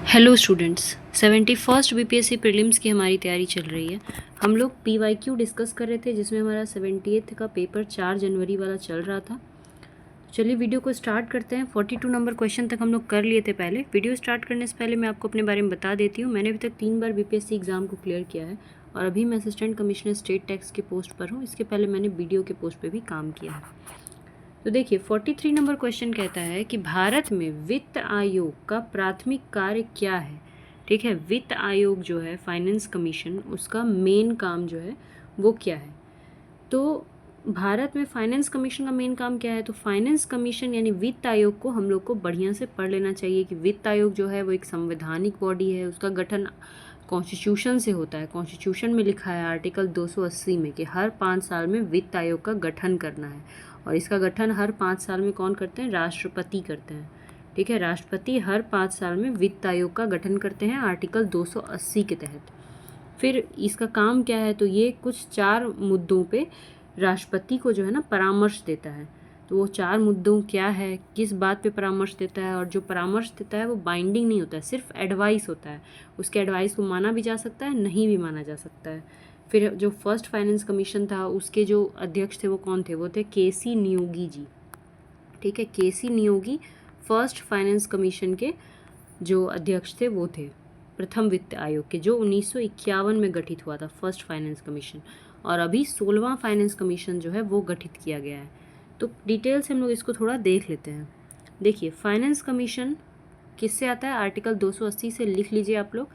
Hello students, 71st BPSC prelims की हमारी तैयारी चल रही है। हम लोग पीवाईक्यू डिस्कस कर रहे थे जिसमें हमारा 78th का पेपर 4 जनवरी वाला चल रहा था। चलिए वीडियो को स्टार्ट करते हैं। 42 नंबर क्वेश्चन तक हम लोग कर लिए थे। पहले वीडियो स्टार्ट करने से पहले मैं आपको अपने बारे में बता देती हूँ। मैंने अभी तक 3 बार बीपीएससी एग्ज़ाम को क्लियर किया है और अभी मैं असिस्टेंट कमिश्नर स्टेट टैक्स के पोस्ट पर हूँ। इसके पहले मैंने बीडीओ के पोस्ट पर भी काम किया है। तो देखिए 43 नंबर क्वेश्चन कहता है कि भारत में वित्त आयोग का प्राथमिक कार्य क्या है। ठीक है, वित्त आयोग जो है फाइनेंस कमीशन, उसका मेन काम जो है वो क्या है। तो भारत में फाइनेंस कमीशन का मेन काम क्या है। तो फाइनेंस कमीशन यानी वित्त आयोग को हम लोग को बढ़िया से पढ़ लेना चाहिए कि वित्त आयोग जो है वो एक संवैधानिक बॉडी है। उसका गठन कॉन्स्टिट्यूशन से होता है। कॉन्स्टिट्यूशन में लिखा है आर्टिकल 280 में कि हर 5 साल में वित्त आयोग का गठन करना है और इसका गठन हर 5 साल में कौन करते हैं, राष्ट्रपति करते हैं। ठीक है, राष्ट्रपति हर 5 साल में वित्त आयोग का गठन करते हैं आर्टिकल 280 के तहत। फिर इसका काम क्या है, तो ये कुछ 4 मुद्दों पे राष्ट्रपति को जो है ना परामर्श देता है। तो वो 4 मुद्दों क्या है, किस बात पे परामर्श देता है, और जो परामर्श देता है वो बाइंडिंग नहीं होता है, सिर्फ एडवाइस होता है। उसके एडवाइस को माना भी जा सकता है, नहीं भी माना जा सकता है। फिर जो फर्स्ट फाइनेंस कमीशन था उसके जो अध्यक्ष थे वो कौन थे, वो थे केसी नियोगी जी। ठीक है, केसी नियोगी फर्स्ट फाइनेंस कमीशन के जो अध्यक्ष थे वो थे, प्रथम वित्त आयोग के, जो 1951 में गठित हुआ था फर्स्ट फाइनेंस कमीशन। और अभी 16वां फाइनेंस कमीशन जो है वो गठित किया गया है। तो डिटेल से हम लोग इसको थोड़ा देख लेते हैं। देखिए फाइनेंस कमीशन किससे आता है, आर्टिकल 280 से लिख लीजिए आप लोग।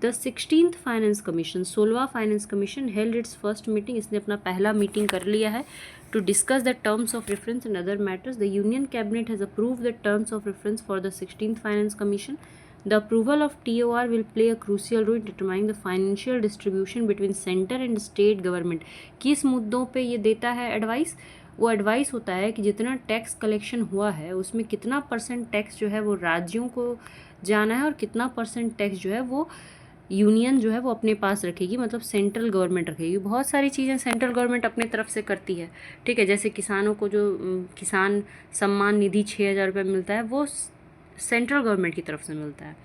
द 16th फाइनेंस कमीशन, 16वां finance commission held its first meeting, इसने अपना पहला मीटिंग कर लिया है to discuss the terms of reference and other matters. The union cabinet has approved the terms of reference for the 16th finance commission. The approval of TOR will play a crucial role in determining the financial distribution between center and state government. किस मुद्दों पे ये देता है advice, वो advice होता है कि जितना टैक्स कलेक्शन हुआ है उसमें कितना % टैक्स जो है वो राज्यों को जाना है और कितना % टैक्स जो है वो यूनियन जो है वो अपने पास रखेगी, मतलब सेंट्रल गवर्नमेंट रखेगी। बहुत सारी चीज़ें सेंट्रल गवर्नमेंट अपने तरफ से करती है। ठीक है, जैसे किसानों को जो किसान सम्मान निधि 6,000 रुपये मिलता है वो सेंट्रल गवर्नमेंट की तरफ से मिलता है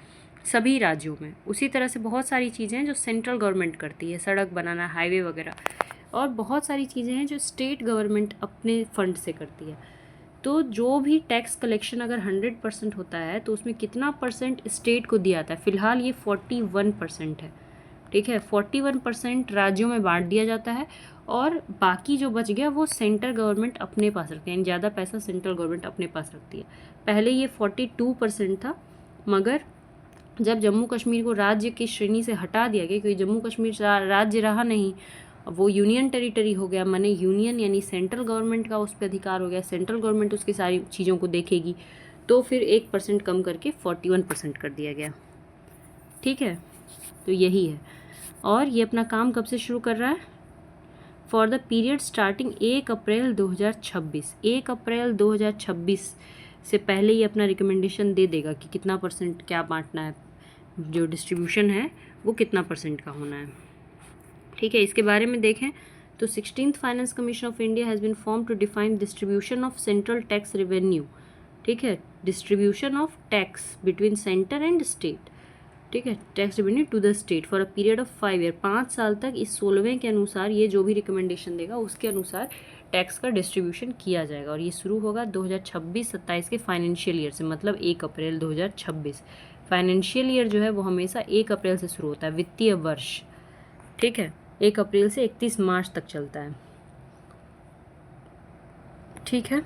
सभी राज्यों में। उसी तरह से बहुत सारी चीज़ें हैं जो सेंट्रल गवर्नमेंट करती है, सड़क बनाना, हाईवे वगैरह, और बहुत सारी चीज़ें हैं जो स्टेट गवर्नमेंट अपने फंड से करती है। तो जो भी टैक्स कलेक्शन अगर 100% होता है तो उसमें कितना % स्टेट को दिया जाता है, फ़िलहाल ये 41% है। ठीक है, 41% राज्यों में बांट दिया जाता है और बाकी जो बच गया वो सेंट्रल गवर्नमेंट अपने पास रखती है, यानी ज़्यादा पैसा सेंट्रल गवर्नमेंट अपने पास रखती है। पहले ये 42% था, मगर जब जम्मू कश्मीर को राज्य की श्रेणी से हटा दिया गया, क्योंकि जम्मू कश्मीर राज्य रहा नहीं, वो यूनियन टेरिटरी हो गया, माने यूनियन यानी सेंट्रल गवर्नमेंट का उस पर अधिकार हो गया, सेंट्रल गवर्नमेंट उसकी सारी चीज़ों को देखेगी, तो फिर 1% कम करके 41% कर दिया गया। ठीक है, तो यही है। और ये अपना काम कब से शुरू कर रहा है, फॉर द पीरियड स्टार्टिंग 1 अप्रैल 2026। 1 अप्रैल 2026 से पहले ही अपना रिकमेंडेशन दे देगा कि कितना % क्या बांटना है, जो डिस्ट्रीब्यूशन है वो कितना % का होना है। ठीक है, इसके बारे में देखें तो 16th finance commission of India has been form to define distribution of central tax revenue. ठीक है, distribution of tax between centre and state. ठीक है, tax revenue to the state for a period of 5 year, 5 साल तक इस 16वें के अनुसार ये जो भी रिकमेंडेशन देगा उसके अनुसार टैक्स का डिस्ट्रीब्यूशन किया जाएगा। और ये शुरू होगा 2026-27 के फाइनेंशियल ईयर से, मतलब 1 अप्रैल 2026। फाइनेंशियल ईयर जो है वो हमेशा 1 अप्रैल से शुरू होता है, वित्तीय वर्ष। ठीक है, 1 अप्रैल से 31 मार्च तक चलता है। ठीक है,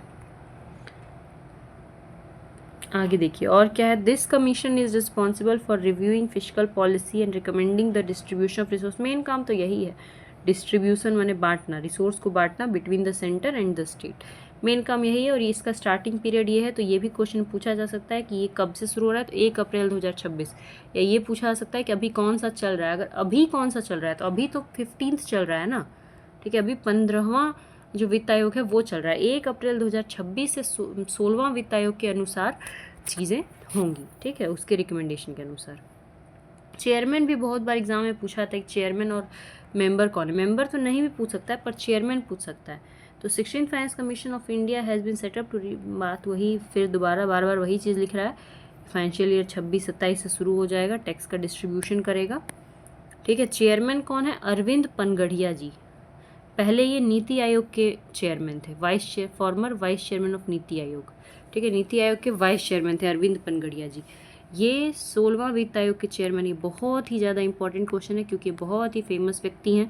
आगे देखिए और क्या है। This commission is responsible for reviewing physical policy and recommending the distribution of resource. Main काम तो यही है, डिस्ट्रीब्यूशन माने बांटना, रिसोर्स को बांटना between the centre and the state, main काम यही है। और इसका स्टार्टिंग पीरियड ये है, तो ये भी क्वेश्चन पूछा जा सकता है कि ये कब से शुरू हो रहा है, तो 1 अप्रैल 2026। या ये पूछा जा सकता है कि अभी कौन सा चल रहा है। अगर अभी कौन सा चल रहा है तो अभी तो 15th चल रहा है ना। ठीक है, अभी 15वां जो वित्त आयोग है वो चल रहा है। 1 अप्रैल 2026 से 16वां वित्त आयोग के अनुसार चीज़ें होंगी। ठीक है, उसके रिकमेंडेशन के अनुसार। चेयरमैन भी बहुत बार एग्जाम में पूछा था कि चेयरमैन और मेंबर कौन है। मेंबर तो नहीं भी पूछ सकता है पर चेयरमैन पूछ सकता है। तो 16th finance commission of India has been set up to, बात वही फिर दोबारा बार बार वही चीज़ लिख रहा है, फाइनेंशियल ईयर 26-27 से शुरू हो जाएगा, टैक्स का डिस्ट्रीब्यूशन करेगा। ठीक है, चेयरमैन कौन है? अरविंद पनगढ़िया जी। पहले ये नीति आयोग के चेयरमैन थे, farmer vice chairman of NITI Aayog. ठीक है, नीति आयोग के वाइस चेयरमैन थे अरविंद पनगढ़िया जी। ये 16वां वित्त आयोग के चेयरमैन। ये बहुत ही ज़्यादा इंपॉर्टेंट क्वेश्चन है क्योंकि बहुत ही फेमस व्यक्ति हैं।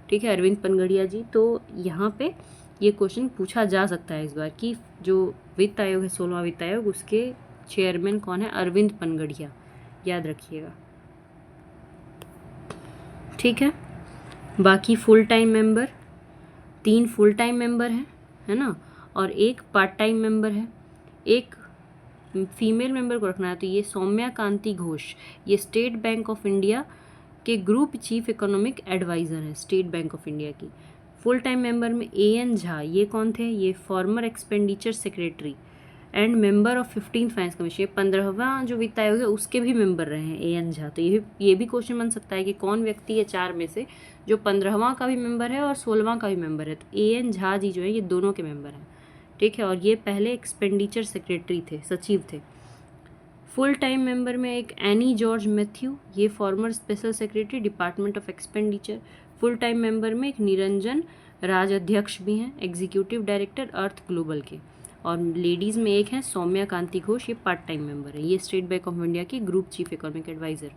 ठीक है, अरविंद पनगढ़िया जी। तो यहाँ पे ये क्वेश्चन पूछा जा सकता है इस बार कि जो वित्त आयोग है 16वां वित्त आयोग, उसके चेयरमैन कौन है? अरविंद पनगढ़िया, याद रखिएगा। ठीक है, बाकी full time member 3 full time member हैं, है ना, और 1 पार्ट टाइम मेंबर है। एक फीमेल मेंबर को रखना है, तो ये सौम्या कांति घोष, ये स्टेट बैंक ऑफ इंडिया के ग्रुप चीफ इकोनॉमिक एडवाइज़र हैं स्टेट बैंक ऑफ इंडिया की। फुल टाइम मेंबर में AN झा, ये कौन थे? ये former expenditure secretary and member of 15th finance commission. 15वां जो वित्त आयोग है उसके भी मेंबर रहे हैं AN झा। तो ये भी क्वेश्चन बन सकता है कि कौन व्यक्ति है 4 में से जो 15वां का भी मेंबर है और 16वां का भी मेंबर है। तो AN झा जी जो है ये दोनों के मेंबर हैं। ठीक है, और ये पहले एक्सपेंडिचर सेक्रेटरी थे, सचिव थे। फुल टाइम मेंबर में एक एनी जॉर्ज मैथ्यू, ये farmer special secretary department of expenditure. Full time member में एक निरंजन राज अध्यक्ष भी हैं, एग्जीक्यूटिव डायरेक्टर अर्थ ग्लोबल के। और लेडीज़ में एक है सौम्या कांति घोष, ये पार्ट टाइम मेंबर है, ये स्टेट बैंक ऑफ इंडिया की group chief economic adviser.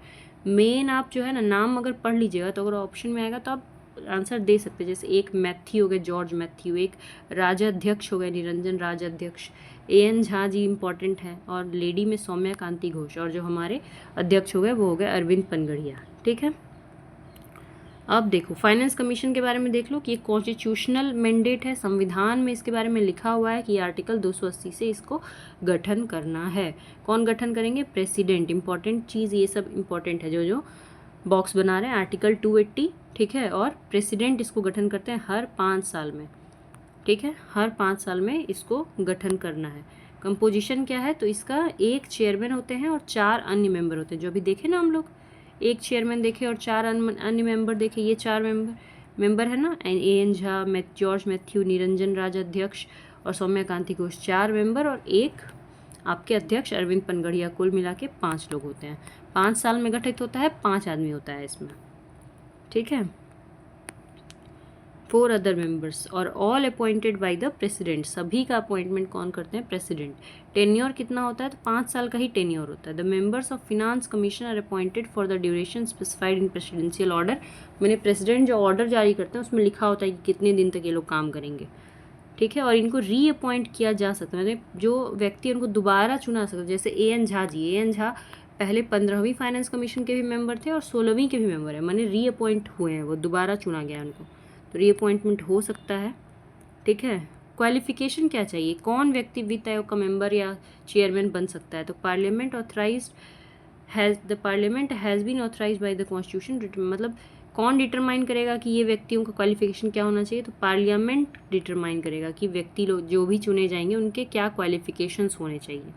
Main आप जो है ना नाम अगर पढ़ लीजिएगा तो अगर ऑप्शन में आएगा तो आप आंसर दे सकते हैं। जैसे एक मैथ्यू हो गए, जॉर्ज मैथ्यू, एक राजाध्यक्ष हो गए, निरंजन राजाध्यक्ष, AN झा जी इंपॉर्टेंट है, और लेडी में सौम्या कांति घोष, और जो हमारे अध्यक्ष हो गए वो हो गए अरविंद पनगढ़िया। ठीक है, अब देखो फाइनेंस कमीशन के बारे में देख लो कि ये कॉन्स्टिट्यूशनल मैंडेट है, संविधान में इसके बारे में लिखा हुआ है कि आर्टिकल 280 से इसको गठन करना है। कौन गठन करेंगे? प्रेसिडेंट। इंपॉर्टेंट चीज़, ये सब इंपॉर्टेंट है जो बॉक्स बना रहे हैं। आर्टिकल 280, ठीक है, और प्रेसिडेंट इसको गठन करते हैं हर 5 साल में। ठीक है, हर 5 साल में इसको गठन करना है। कंपोजिशन क्या है? तो इसका 1 चेयरमैन होते हैं और 4 अन्य मेंबर होते हैं। जो अभी देखे ना हम लोग, 1 चेयरमैन देखे और 4 अन्य मेंबर देखे, ये 4 मेंबर है ना, AN झा, जॉर्ज मैथ्यू, निरंजन राज अध्यक्ष और सौम्या कांति घोष, 4 मेंबर और 1 आपके अध्यक्ष अरविंद पनगढ़िया। कुल मिला के 5 लोग होते हैं। 5 साल में गठित होता है, 5 आदमी होता है इसमें। ठीक है, 4 अदर मेंबर्स और all appointed by the president. सभी का अपॉइंटमेंट कौन करते हैं? प्रेसिडेंट। टेन्योर कितना होता है? तो 5 साल का ही टेन्योर होता है। The members of finance commission are appointed for the duration specified in presidential order. मैंने प्रेसिडेंट जो ऑर्डर जारी करते हैं उसमें लिखा होता है कि कितने दिन तक ये लोग काम करेंगे। ठीक है, और इनको रीअपॉइंट किया जा सकता है, मतलब जो व्यक्ति उनको दोबारा चुना सकता है। जैसे AN Jha ji, AN Jha पहले 15वीं फाइनेंस कमीशन के भी मेंबर थे और 16वीं के भी मेंबर हैं, माने रीअपॉइंट हुए हैं, वो दोबारा चुना गया उनको, तो रीअपॉइंटमेंट हो सकता है। ठीक है, क्वालिफिकेशन क्या चाहिए? कौन व्यक्ति वित्त आयोग का मेंबर या चेयरमैन बन सकता है? तो parliament has been authorised by the constitution. मतलब कौन डिटरमाइन करेगा कि ये व्यक्तियों का क्वालिफिकेशन क्या होना चाहिए? तो पार्लियामेंट डिटरमाइन करेगा कि व्यक्ति लोग जो भी चुने जाएंगे उनके क्या क्वालिफिकेशंस होने चाहिए।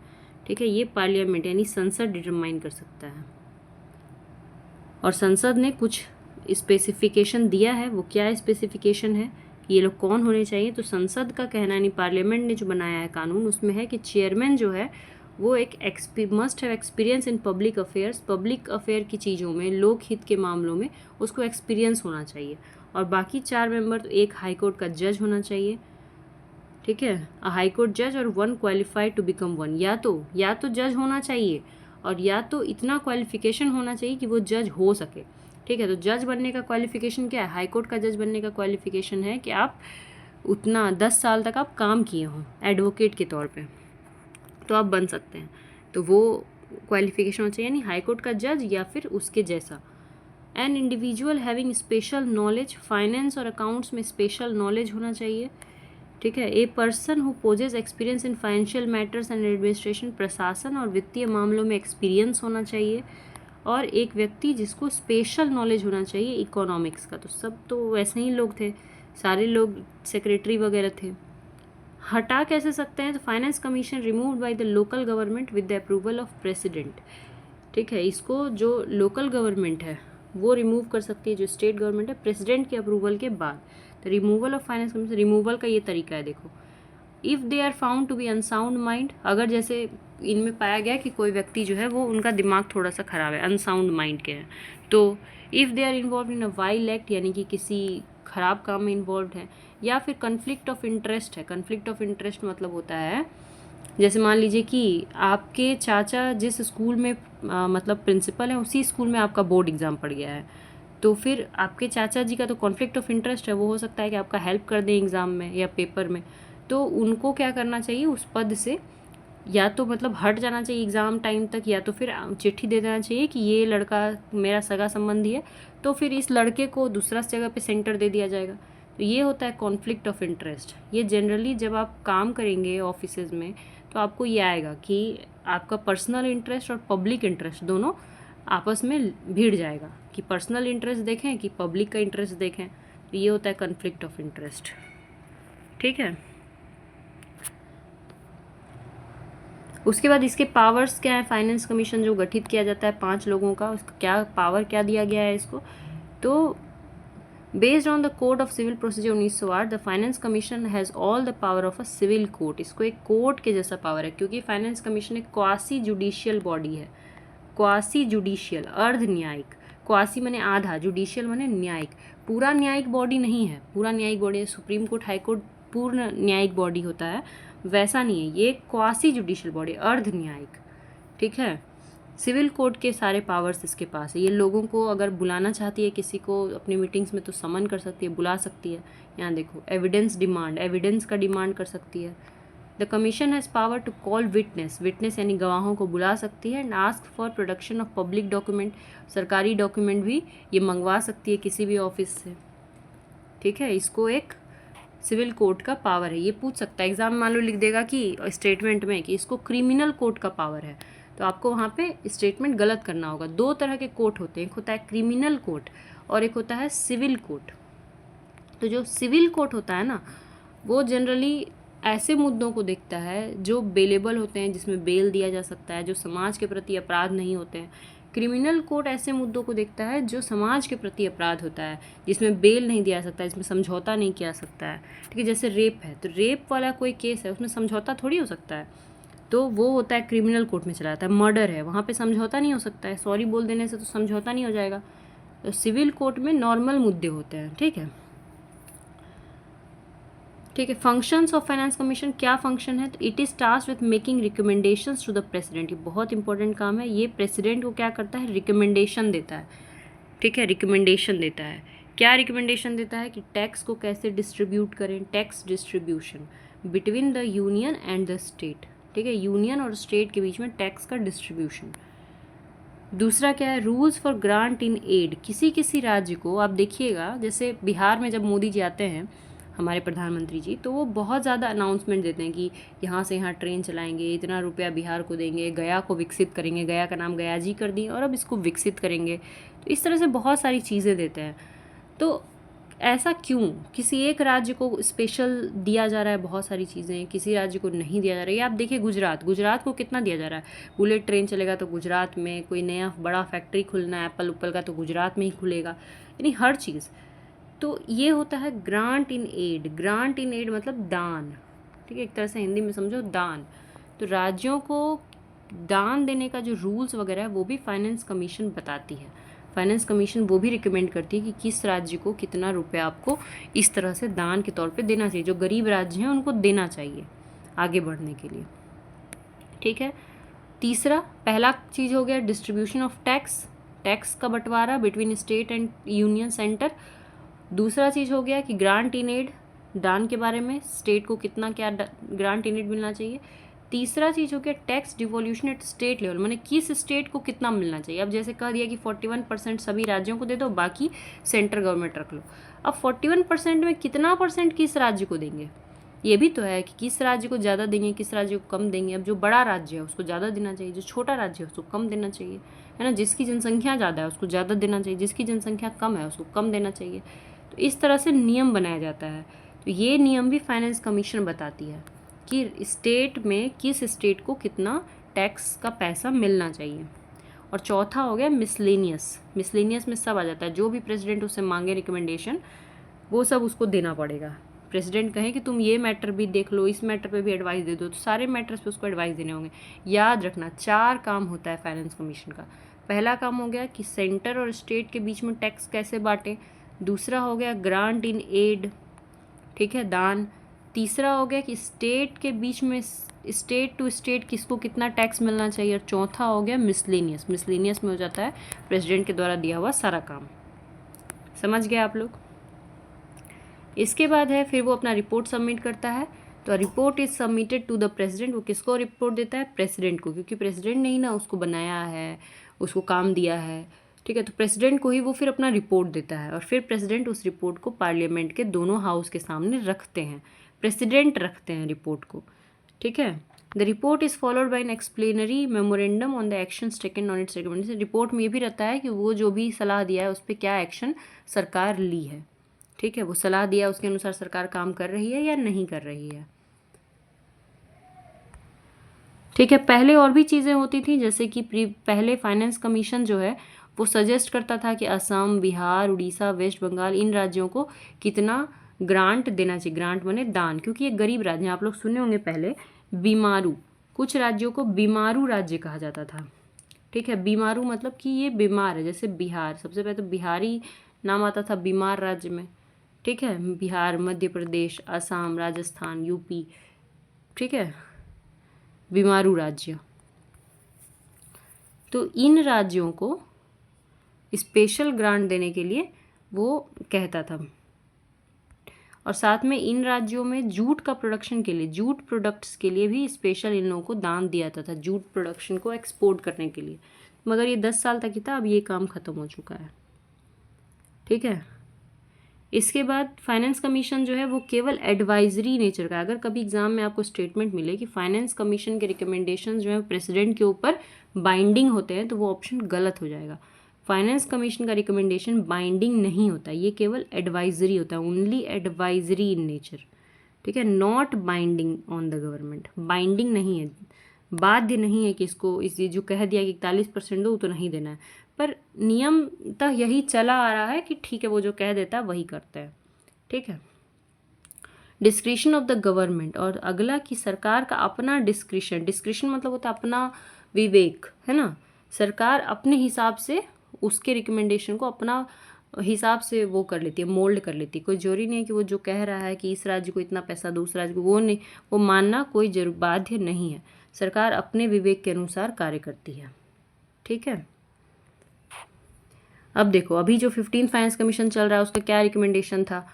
ठीक है, ये पार्लियामेंट यानी संसद डिटरमाइन कर सकता है, और संसद ने कुछ स्पेसिफिकेशन दिया है। वो क्या स्पेसिफिकेशन है कि ये लोग कौन होने चाहिए? तो संसद का कहना यानी पार्लियामेंट ने जो बनाया है कानून, उसमें है कि चेयरमैन जो है वो एक must have experience in public affairs. Public affair की चीज़ों में, लोकहित के मामलों में उसको एक्सपीरियंस होना चाहिए। और बाकी 4 मेंबर, तो एक हाई कोर्ट का जज होना चाहिए। ठीक है, अ हाई कोर्ट जज और 1 क्वालिफाइड टू बिकम 1। या तो जज होना चाहिए और या तो इतना क्वालिफिकेशन होना चाहिए कि वो जज हो सके। ठीक है, तो जज बनने का क्वालिफिकेशन क्या है? हाई कोर्ट का जज बनने का क्वालिफिकेशन है कि आप उतना 10 साल तक आप काम किए हों एडवोकेट के तौर पे, तो आप बन सकते हैं। तो वो क्वालिफिकेशन होना चाहिए, यानी हाई कोर्ट का जज या फिर उसके जैसा। An individual having special knowledge, finance और अकाउंट्स में स्पेशल नॉलेज होना चाहिए। ठीक है, a person who possesses experience in financial matters and administration, प्रशासन और वित्तीय मामलों में एक्सपीरियंस होना चाहिए। और एक व्यक्ति जिसको स्पेशल नॉलेज होना चाहिए इकोनॉमिक्स का। तो सब तो वैसे ही लोग थे, सारे लोग सेक्रेटरी वगैरह थे। हटा कैसे सकते हैं? तो finance commission removed by the local government with the approval of president. ठीक है, इसको जो लोकल गवर्नमेंट है वो रिमूव कर सकती है, जो स्टेट गवर्नमेंट है, प्रेसिडेंट के अप्रूवल के बाद। तो removal of finance commission, removal का ये तरीका है, देखो if they are found to be unsound mind, अगर जैसे इनमें पाया गया कि कोई व्यक्ति जो है वो उनका दिमाग थोड़ा सा ख़राब है, अनसाउंड माइंड के हैं, तो if they are involve in a vile act, यानी कि किसी ख़राब काम में इन्वॉल्व है, या फिर कन्फ्लिक्ट ऑफ इंटरेस्ट है। कन्फ्लिक्ट ऑफ इंटरेस्ट मतलब होता है जैसे मान लीजिए कि आपके चाचा जिस स्कूल में मतलब प्रिंसिपल है, उसी स्कूल में आपका बोर्ड एग्ज़ाम पड़ गया है, तो फिर आपके चाचा जी का तो कॉन्फ्लिक्ट ऑफ इंटरेस्ट है, वो हो सकता है कि आपका हेल्प कर दें एग्ज़ाम में या पेपर में, तो उनको क्या करना चाहिए, उस पद से या तो मतलब हट जाना चाहिए एग्ज़ाम टाइम तक, या तो फिर चिट्ठी दे देना चाहिए कि ये लड़का मेरा सगा संबंधी है, तो फिर इस लड़के को दूसरा जगह पे सेंटर दे दिया जाएगा। तो ये होता है कॉन्फ्लिक्ट ऑफ इंटरेस्ट। ये जनरली जब आप काम करेंगे ऑफिसेज़ में तो आपको ये आएगा कि आपका पर्सनल इंटरेस्ट और पब्लिक इंटरेस्ट दोनों आपस में भिड़ जाएगा, कि पर्सनल इंटरेस्ट देखें कि पब्लिक का इंटरेस्ट देखें। तो ये होता है कॉन्फ्लिक्ट ऑफ इंटरेस्ट। ठीक है, उसके बाद इसके पावर्स क्या है। फाइनेंस कमीशन जो गठित किया जाता है 5 लोगों का, उसका क्या पावर क्या दिया गया है इसको, तो based on the code of civil procedure 1908 the finance commission has all the power of a civil court. इसको एक कोर्ट के जैसा पावर है, क्योंकि फाइनेंस कमीशन एक क्वासी जुडिशियल बॉडी है। क्वासी जुडिशियल, अर्ध न्यायिक। क्वासी माने आधा, जुडिशियल माने न्यायिक। पूरा न्यायिक बॉडी नहीं है, पूरा न्यायिक बॉडी है सुप्रीम कोर्ट, हाई कोर्ट पूर्ण न्यायिक बॉडी होता है, वैसा नहीं है, ये क्वासी जुडिशियल बॉडी, अर्ध न्यायिक। ठीक है, सिविल कोर्ट के सारे पावर्स इसके पास है। ये लोगों को अगर बुलाना चाहती है किसी को अपनी मीटिंग्स में तो समन कर सकती है, बुला सकती है। यहाँ देखो, एविडेंस डिमांड, एविडेंस का डिमांड कर सकती है। The commission has power to call witness, witness यानी गवाहों को बुला सकती है। And ask for production of public document, सरकारी डॉक्यूमेंट भी ये मंगवा सकती है किसी भी ऑफिस से। ठीक है, इसको एक सिविल कोर्ट का पावर है। ये पूछ सकता है एग्जाम, मान लो लिख देगा कि स्टेटमेंट में कि इसको क्रिमिनल कोर्ट का पावर है, तो आपको वहाँ पे स्टेटमेंट गलत करना होगा। 2 तरह के कोर्ट होते हैं, एक होता है क्रिमिनल कोर्ट और एक होता है सिविल कोर्ट। तो जो सिविल कोर्ट होता है ना, वो जनरली ऐसे मुद्दों को देखता है जो बेलेबल होते हैं, जिसमें बेल दिया जा सकता है, जो समाज के प्रति अपराध नहीं होते हैं। क्रिमिनल कोर्ट ऐसे मुद्दों को देखता है जो समाज के प्रति अपराध होता है, जिसमें बेल नहीं दिया सकता, जिसमें समझौता नहीं किया सकता है। ठीक है, जैसे रेप है, तो रेप वाला कोई केस है, उसमें समझौता थोड़ी हो सकता है, तो वो होता है क्रिमिनल कोर्ट में चला जाता है। मर्डर है, वहाँ पे समझौता नहीं हो सकता है, सॉरी बोल देने से तो समझौता नहीं हो जाएगा। तो सिविल कोर्ट में नॉर्मल मुद्दे होते हैं। ठीक है, ठीक है। फंक्शंस ऑफ फाइनेंस कमीशन, क्या फंक्शन है, तो it is task with making recommendations to the president. ये बहुत इंपॉर्टेंट काम है। ये प्रेसिडेंट को क्या करता है, रिकमेंडेशन देता है। ठीक है, रिकमेंडेशन देता है। क्या रिकमेंडेशन देता है कि टैक्स को कैसे डिस्ट्रीब्यूट करें, tax distribution between the union and the state. ठीक है, यूनियन और स्टेट के बीच में टैक्स का डिस्ट्रीब्यूशन। दूसरा क्या है, rules for grant in aid. किसी किसी राज्य को आप देखिएगा, जैसे बिहार में जब मोदी जी आते हैं, हमारे प्रधानमंत्री जी, तो वो बहुत ज़्यादा अनाउंसमेंट देते हैं कि यहाँ से यहाँ ट्रेन चलाएंगे, इतना रुपया बिहार को देंगे, गया को विकसित करेंगे, गया का नाम गया जी कर दिए और अब इसको विकसित करेंगे। तो इस तरह से बहुत सारी चीज़ें देते हैं। तो ऐसा क्यों, किसी एक राज्य को स्पेशल दिया जा रहा है बहुत सारी चीज़ें, किसी राज्य को नहीं दिया जा रहा है। ये आप देखिए, गुजरात को कितना दिया जा रहा है। बुलेट ट्रेन चलेगा तो गुजरात में, कोई नया बड़ा फैक्ट्री खुलना है एप्पल उप्पल का तो गुजरात में ही खुलेगा, यानी हर चीज़। तो ये होता है grant in aid. Grant in aid मतलब दान। ठीक है, एक तरह से हिंदी में समझो दान। तो राज्यों को दान देने का जो रूल्स वगैरह है वो भी फाइनेंस कमीशन बताती है। फाइनेंस कमीशन वो भी रिकमेंड करती है कि किस राज्य को कितना रुपया आपको इस तरह से दान के तौर पे देना चाहिए। जो गरीब राज्य हैं उनको देना चाहिए आगे बढ़ने के लिए। ठीक है, तीसरा, पहला चीज़ हो गया डिस्ट्रीब्यूशन ऑफ टैक्स, टैक्स का बंटवारा between state and union centre. दूसरा चीज़ हो गया कि ग्रांट इन एड, दान के बारे में, स्टेट को कितना क्या ग्रांट इन एड मिलना चाहिए। तीसरा चीज़ हो गया tax devolution at state level, माने किस स्टेट को कितना मिलना चाहिए। अब जैसे कह दिया कि 41% सभी राज्यों को दे दो, बाकी सेंट्रल गवर्नमेंट रख लो। अब 41% में कितना परसेंट किस राज्य को देंगे, ये भी तो है कि किस राज्य को ज़्यादा देंगे, किस राज्य को कम देंगे। अब जो बड़ा राज्य है उसको ज़्यादा देना चाहिए, जो छोटा राज्य है उसको कम देना चाहिए, है ना। जिसकी जनसंख्या ज़्यादा है उसको ज़्यादा देना चाहिए, जिसकी जनसंख्या कम है उसको कम देना चाहिए। तो इस तरह से नियम बनाया जाता है। तो ये नियम भी फाइनेंस कमीशन बताती है कि स्टेट में किस स्टेट को कितना टैक्स का पैसा मिलना चाहिए। और चौथा हो गया मिसलेनियस। मिसलेनियस में सब आ जाता है, जो भी प्रेसिडेंट उससे मांगे रिकमेंडेशन वो सब उसको देना पड़ेगा प्रेसिडेंट कहें कि तुम ये मैटर भी देख लो, इस मैटर पे भी एडवाइस दे दो, तो सारे मैटर्स पे उसको एडवाइस देने होंगे। याद रखना 4 काम होता है फाइनेंस कमीशन का। पहला काम हो गया कि सेंटर और स्टेट के बीच में टैक्स कैसे बांटें। दूसरा हो गया ग्रांट इन एड, ठीक है, दान। तीसरा हो गया कि स्टेट के बीच में स्टेट टू स्टेट किसको कितना टैक्स मिलना चाहिए। और चौथा हो गया मिसलेनियस। मिसलेनियस में हो जाता है प्रेसिडेंट के द्वारा दिया हुआ सारा काम। समझ गए आप लोग। इसके बाद है फिर वो अपना रिपोर्ट सबमिट करता है। तो report is submitted to the president. वो किसको रिपोर्ट देता है? प्रेसिडेंट को, क्योंकि प्रेसिडेंट ने ही ना उसको बनाया है, उसको काम दिया है, ठीक है। तो प्रेसिडेंट को ही वो फिर अपना रिपोर्ट देता है और फिर प्रेसिडेंट उस रिपोर्ट को पार्लियामेंट के दोनों हाउस के सामने रखते हैं। प्रेसिडेंट रखते हैं रिपोर्ट को, ठीक है। The report is followed by an explanatory memorandum on the actions taken on its recommendation. Report में ये भी रहता है कि वो जो भी सलाह दिया है उस पर क्या एक्शन सरकार ली है, ठीक है। वो सलाह दिया उसके अनुसार सरकार काम कर रही है या नहीं कर रही है, ठीक है। पहले और भी चीज़ें होती थी, जैसे कि पहले फाइनेंस कमीशन जो है वो सजेस्ट करता था कि असम, बिहार, उड़ीसा, वेस्ट बंगाल, इन राज्यों को कितना ग्रांट देना चाहिए। ग्रांट माने दान, क्योंकि ये गरीब राज्य हैं। आप लोग सुने होंगे पहले बीमारू, कुछ राज्यों को बीमारू राज्य कहा जाता था, ठीक है। बीमारू मतलब कि ये बीमार है। जैसे बिहार, सबसे पहले तो बिहारी नाम आता था बीमार राज्य में, ठीक है। बिहार, मध्य प्रदेश, असम, राजस्थान, यूपी, ठीक है, बीमारू राज्य। तो इन राज्यों को स्पेशल ग्रांट देने के लिए वो कहता था। और साथ में इन राज्यों में जूट का प्रोडक्शन के लिए, जूट प्रोडक्ट्स के लिए भी स्पेशल इन लोगों को दान दिया जाता था, जूट प्रोडक्शन को एक्सपोर्ट करने के लिए। मगर ये 10 साल तक ही था, अब ये काम ख़त्म हो चुका है, ठीक है। इसके बाद फाइनेंस कमीशन जो है वो केवल एडवाइजरी नेचर का। अगर कभी एग्जाम में आपको स्टेटमेंट मिले कि फाइनेंस कमीशन के रिकमेंडेशंस जो है प्रेसिडेंट के ऊपर बाइंडिंग होते हैं, तो वो ऑप्शन गलत हो जाएगा। फाइनेंस कमीशन का रिकमेंडेशन बाइंडिंग नहीं होता, ये केवल एडवाइजरी होता है, ओनली एडवाइजरी इन नेचर, ठीक है। Not binding on the government, binding नहीं है, बाध्य नहीं है कि इसको इस जो कह दिया कि 41% दो तो नहीं देना है। पर नियमतः यही चला आ रहा है कि ठीक है, वो जो कह देता है वही करते हैं, ठीक है। डिस्क्रिशन ऑफ द गवर्नमेंट, और अगला कि सरकार का अपना डिस्क्रिशन। डिस्क्रिशन मतलब होता है अपना विवेक, है ना। सरकार अपने हिसाब से उसके रिकमेंडेशन को अपना हिसाब से वो कर लेती है, मोल्ड कर लेती है। कोई जरूरी नहीं है कि वो जो कह रहा है कि इस राज्य को इतना पैसा दो, उस राज्य को, वो नहीं, वो मानना कोई बाध्य नहीं है। सरकार अपने विवेक के अनुसार कार्य करती है, ठीक है। अब देखो, अभी जो 15th फाइनेंस कमीशन चल रहा है उसका क्या रिकमेंडेशन था?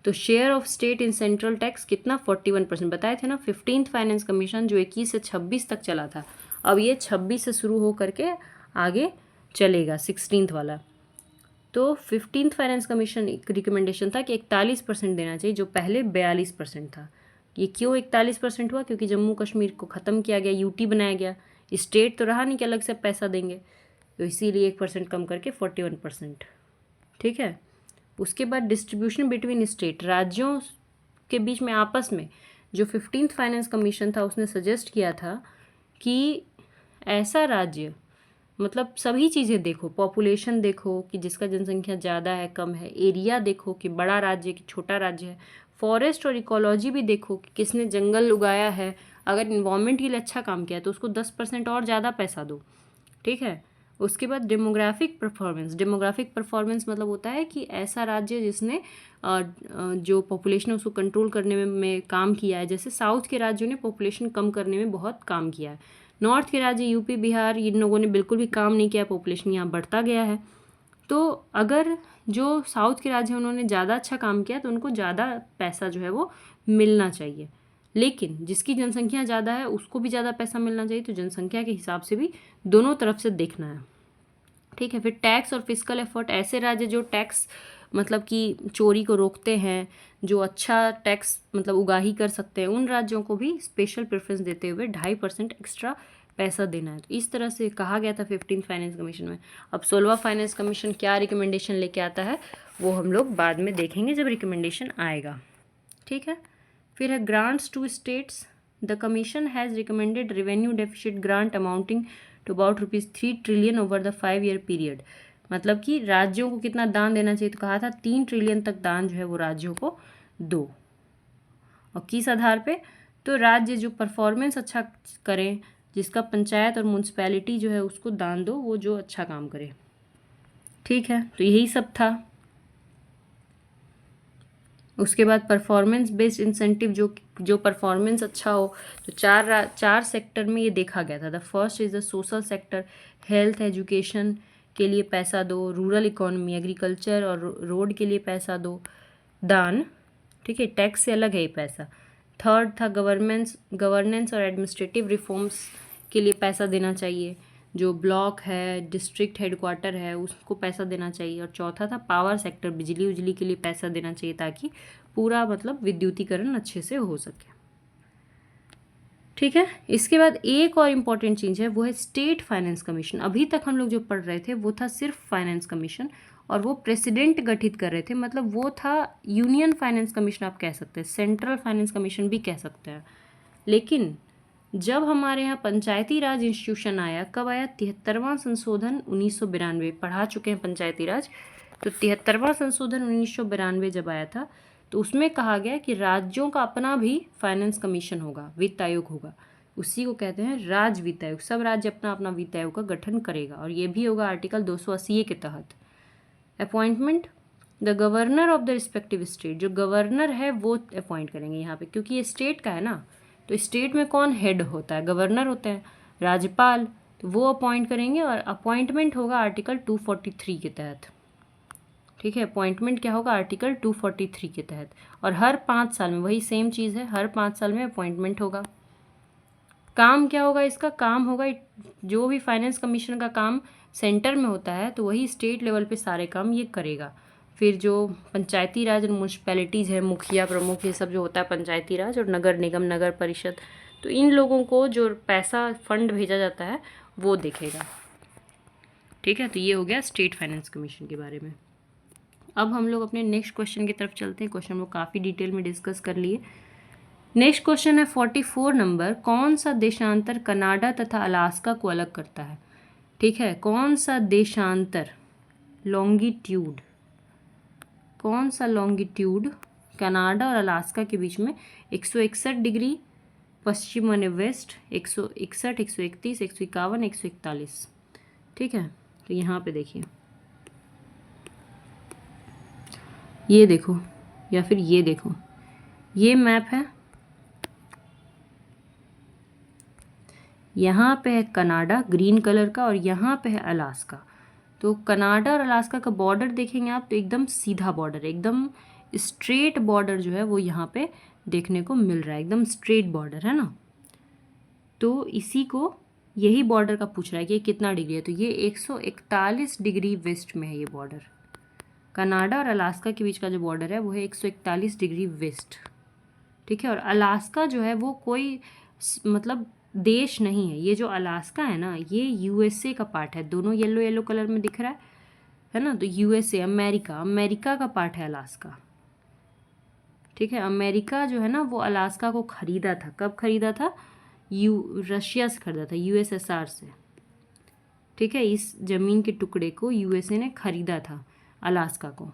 तो share of state in central tax कितना? 41%। बताए थे ना 15th फाइनेंस कमीशन जो 21 से 26 तक चला था, अब ये 26 से शुरू हो करके आगे चलेगा 16th वाला। तो 15th फाइनेंस कमीशन एक रिकमेंडेशन था कि 41% देना चाहिए, जो पहले 42% था। ये क्यों 41% हुआ? क्योंकि जम्मू कश्मीर को ख़त्म किया गया, यूटी बनाया गया, स्टेट तो रहा नहीं कि अलग से पैसा देंगे, तो इसीलिए 1% कम करके 41%, ठीक है। उसके बाद डिस्ट्रीब्यूशन बिटवीन स्टेट, राज्यों के बीच में आपस में, जो 15th फाइनेंस कमीशन था उसने सजेस्ट किया था कि ऐसा राज्य, मतलब सभी चीज़ें देखो, पॉपुलेशन देखो कि जिसका जनसंख्या ज़्यादा है कम है, एरिया देखो कि बड़ा राज्य कि छोटा राज्य है, फॉरेस्ट और इकोलॉजी भी देखो कि किसने जंगल उगाया है, अगर इन्वायरमेंट के लिए अच्छा काम किया है तो उसको 10% और ज़्यादा पैसा दो, ठीक है। उसके बाद डेमोग्राफिक परफॉर्मेंस। डेमोग्राफिक परफॉर्मेंस मतलब होता है कि ऐसा राज्य जिसने जो पॉपुलेशन है उसको कंट्रोल करने में काम किया है। जैसे साउथ के राज्यों ने पॉपुलेशन कम करने में बहुत काम किया है, नॉर्थ के राज्य यूपी, बिहार, इन लोगों ने बिल्कुल भी काम नहीं किया, पॉपुलेशन यहाँ बढ़ता गया है। तो अगर जो साउथ के राज्य हैं उन्होंने ज़्यादा अच्छा काम किया तो उनको ज़्यादा पैसा जो है वो मिलना चाहिए, लेकिन जिसकी जनसंख्या ज़्यादा है उसको भी ज़्यादा पैसा मिलना चाहिए। तो जनसंख्या के हिसाब से भी दोनों तरफ से देखना है, ठीक है। फिर टैक्स और फिस्कल एफर्ट, ऐसे राज्य जो टैक्स मतलब कि चोरी को रोकते हैं, जो अच्छा टैक्स मतलब उगाही कर सकते हैं, उन राज्यों को भी स्पेशल प्रेफरेंस देते हुए 2.5% एक्स्ट्रा पैसा देना है। तो इस तरह से कहा गया था 15th फाइनेंस कमीशन में। अब 16वां फाइनेंस कमीशन क्या रिकमेंडेशन लेके आता है वो हम लोग बाद में देखेंगे जब रिकमेंडेशन आएगा, ठीक है। फिर है grants to states. The commission has recommended revenue deficit grant amounting to about ₹3 trillion over the 5-year period. मतलब कि राज्यों को कितना दान देना चाहिए, तो कहा था 3 ट्रिलियन तक दान जो है वो राज्यों को दो, और किस आधार पे? तो राज्य जो परफॉर्मेंस अच्छा करें, जिसका पंचायत और म्यूनसिपैलिटी जो है उसको दान दो, वो जो अच्छा काम करे। ठीक है, तो यही सब था। उसके बाद परफॉर्मेंस बेस्ड इंसेंटिव, जो परफॉर्मेंस अच्छा हो, तो चार सेक्टर में ये देखा गया था। The first is the social sector, health education के लिए पैसा दो, रूरल इकोनॉमी एग्रीकल्चर और रोड के लिए पैसा दो, दान। ठीक है, टैक्स से अलग है ये पैसा। थर्ड था गवर्नेंस और एडमिनिस्ट्रेटिव रिफॉर्म्स के लिए पैसा देना चाहिए, जो ब्लॉक है, डिस्ट्रिक्ट हेडक्वार्टर है, उसको पैसा देना चाहिए। और चौथा था पावर सेक्टर, बिजली उजली के लिए पैसा देना चाहिए, ताकि पूरा मतलब विद्युतीकरण अच्छे से हो सके। ठीक है, इसके बाद एक और इम्पॉर्टेंट चीज़ है, वो है स्टेट फाइनेंस कमीशन। अभी तक हम लोग जो पढ़ रहे थे वो था सिर्फ फाइनेंस कमीशन, और वो प्रेसिडेंट गठित कर रहे थे, मतलब वो था यूनियन फाइनेंस कमीशन आप कह सकते हैं, सेंट्रल फाइनेंस कमीशन भी कह सकते हैं। लेकिन जब हमारे यहाँ पंचायती राज इंस्टीट्यूशन आया, कब आया? 73वां संशोधन 1992, पढ़ा चुके हैं पंचायती राज। तो 73वां संशोधन 1992 जब आया था, तो उसमें कहा गया कि राज्यों का अपना भी फाइनेंस कमीशन होगा, वित्त आयोग होगा। उसी को कहते हैं राज्य वित्त आयोग। सब राज्य अपना अपना वित्त आयोग का गठन करेगा, और ये भी होगा आर्टिकल 280 के तहत। Appointment, the governor of the respective state, जो गवर्नर है वो अपॉइंट करेंगे यहाँ पे, क्योंकि ये स्टेट का है ना। तो स्टेट में कौन हेड होता है? गवर्नर होते हैं, राज्यपाल, तो वो अपॉइंट करेंगे। और अपॉइंटमेंट होगा आर्टिकल 243 के तहत। ठीक है, अपॉइंटमेंट क्या होगा? आर्टिकल 243 के तहत। और हर 5 साल में, वही सेम चीज़ है, हर 5 साल में अपॉइंटमेंट होगा। काम क्या होगा इसका? काम होगा, जो भी फाइनेंस कमीशन का काम सेंटर में होता है, तो वही स्टेट लेवल पे सारे काम ये करेगा। फिर जो पंचायती राज और म्यूनसिपैलिटीज़ है, मुखिया प्रमुख, ये सब जो होता है पंचायती राज, और नगर निगम, नगर परिषद, तो इन लोगों को जो पैसा फंड भेजा जाता है वो देखेगा। ठीक है, तो ये हो गया स्टेट फाइनेंस कमीशन के बारे में। अब हम लोग अपने नेक्स्ट क्वेश्चन की तरफ चलते हैं। क्वेश्चन वो काफ़ी डिटेल में डिस्कस कर लिए। नेक्स्ट क्वेश्चन है 44 नंबर, कौन सा देशांतर कनाडा तथा अलास्का को अलग करता है? ठीक है, कौन सा देशांतर, लॉन्गिट्यूड, कौन सा लॉन्गिट्यूड कनाडा और अलास्का के बीच में 161 डिग्री पश्चिम माने वेस्ट, 161, 131, 151, 141। ठीक है, तो यहाँ पे देखिए, ये देखो या फिर ये देखो, ये मैप है, यहाँ पे है कनाडा ग्रीन कलर का, और यहाँ पे है अलास्का। तो कनाडा और अलास्का का बॉर्डर देखेंगे आप, तो एकदम सीधा बॉर्डर है, एकदम स्ट्रेट बॉर्डर जो है वो यहाँ पे देखने को मिल रहा है, एकदम स्ट्रेट बॉर्डर है ना। तो इसी को, यही बॉर्डर का पूछ रहा है कि कितना डिग्री है, तो ये 141 डिग्री वेस्ट में है ये बॉर्डर। कनाडा और अलास्का के बीच का जो बॉर्डर है वो है 141 डिग्री वेस्ट। ठीक है, और अलास्का जो है वो कोई मतलब देश नहीं है। ये जो अलास्का है ना, ये यूएसए का पार्ट है, दोनों येलो येलो कलर में दिख रहा है ना। तो यूएसए, अमेरिका का पार्ट है अलास्का। ठीक है, अमेरिका जो है ना वो अलास्का को खरीदा था। कब खरीदा था? रशिया से खरीदा था, यूएसएसआर से। ठीक है, इस ज़मीन के टुकड़े को यूएसए ने खरीदा था, अलास्का को।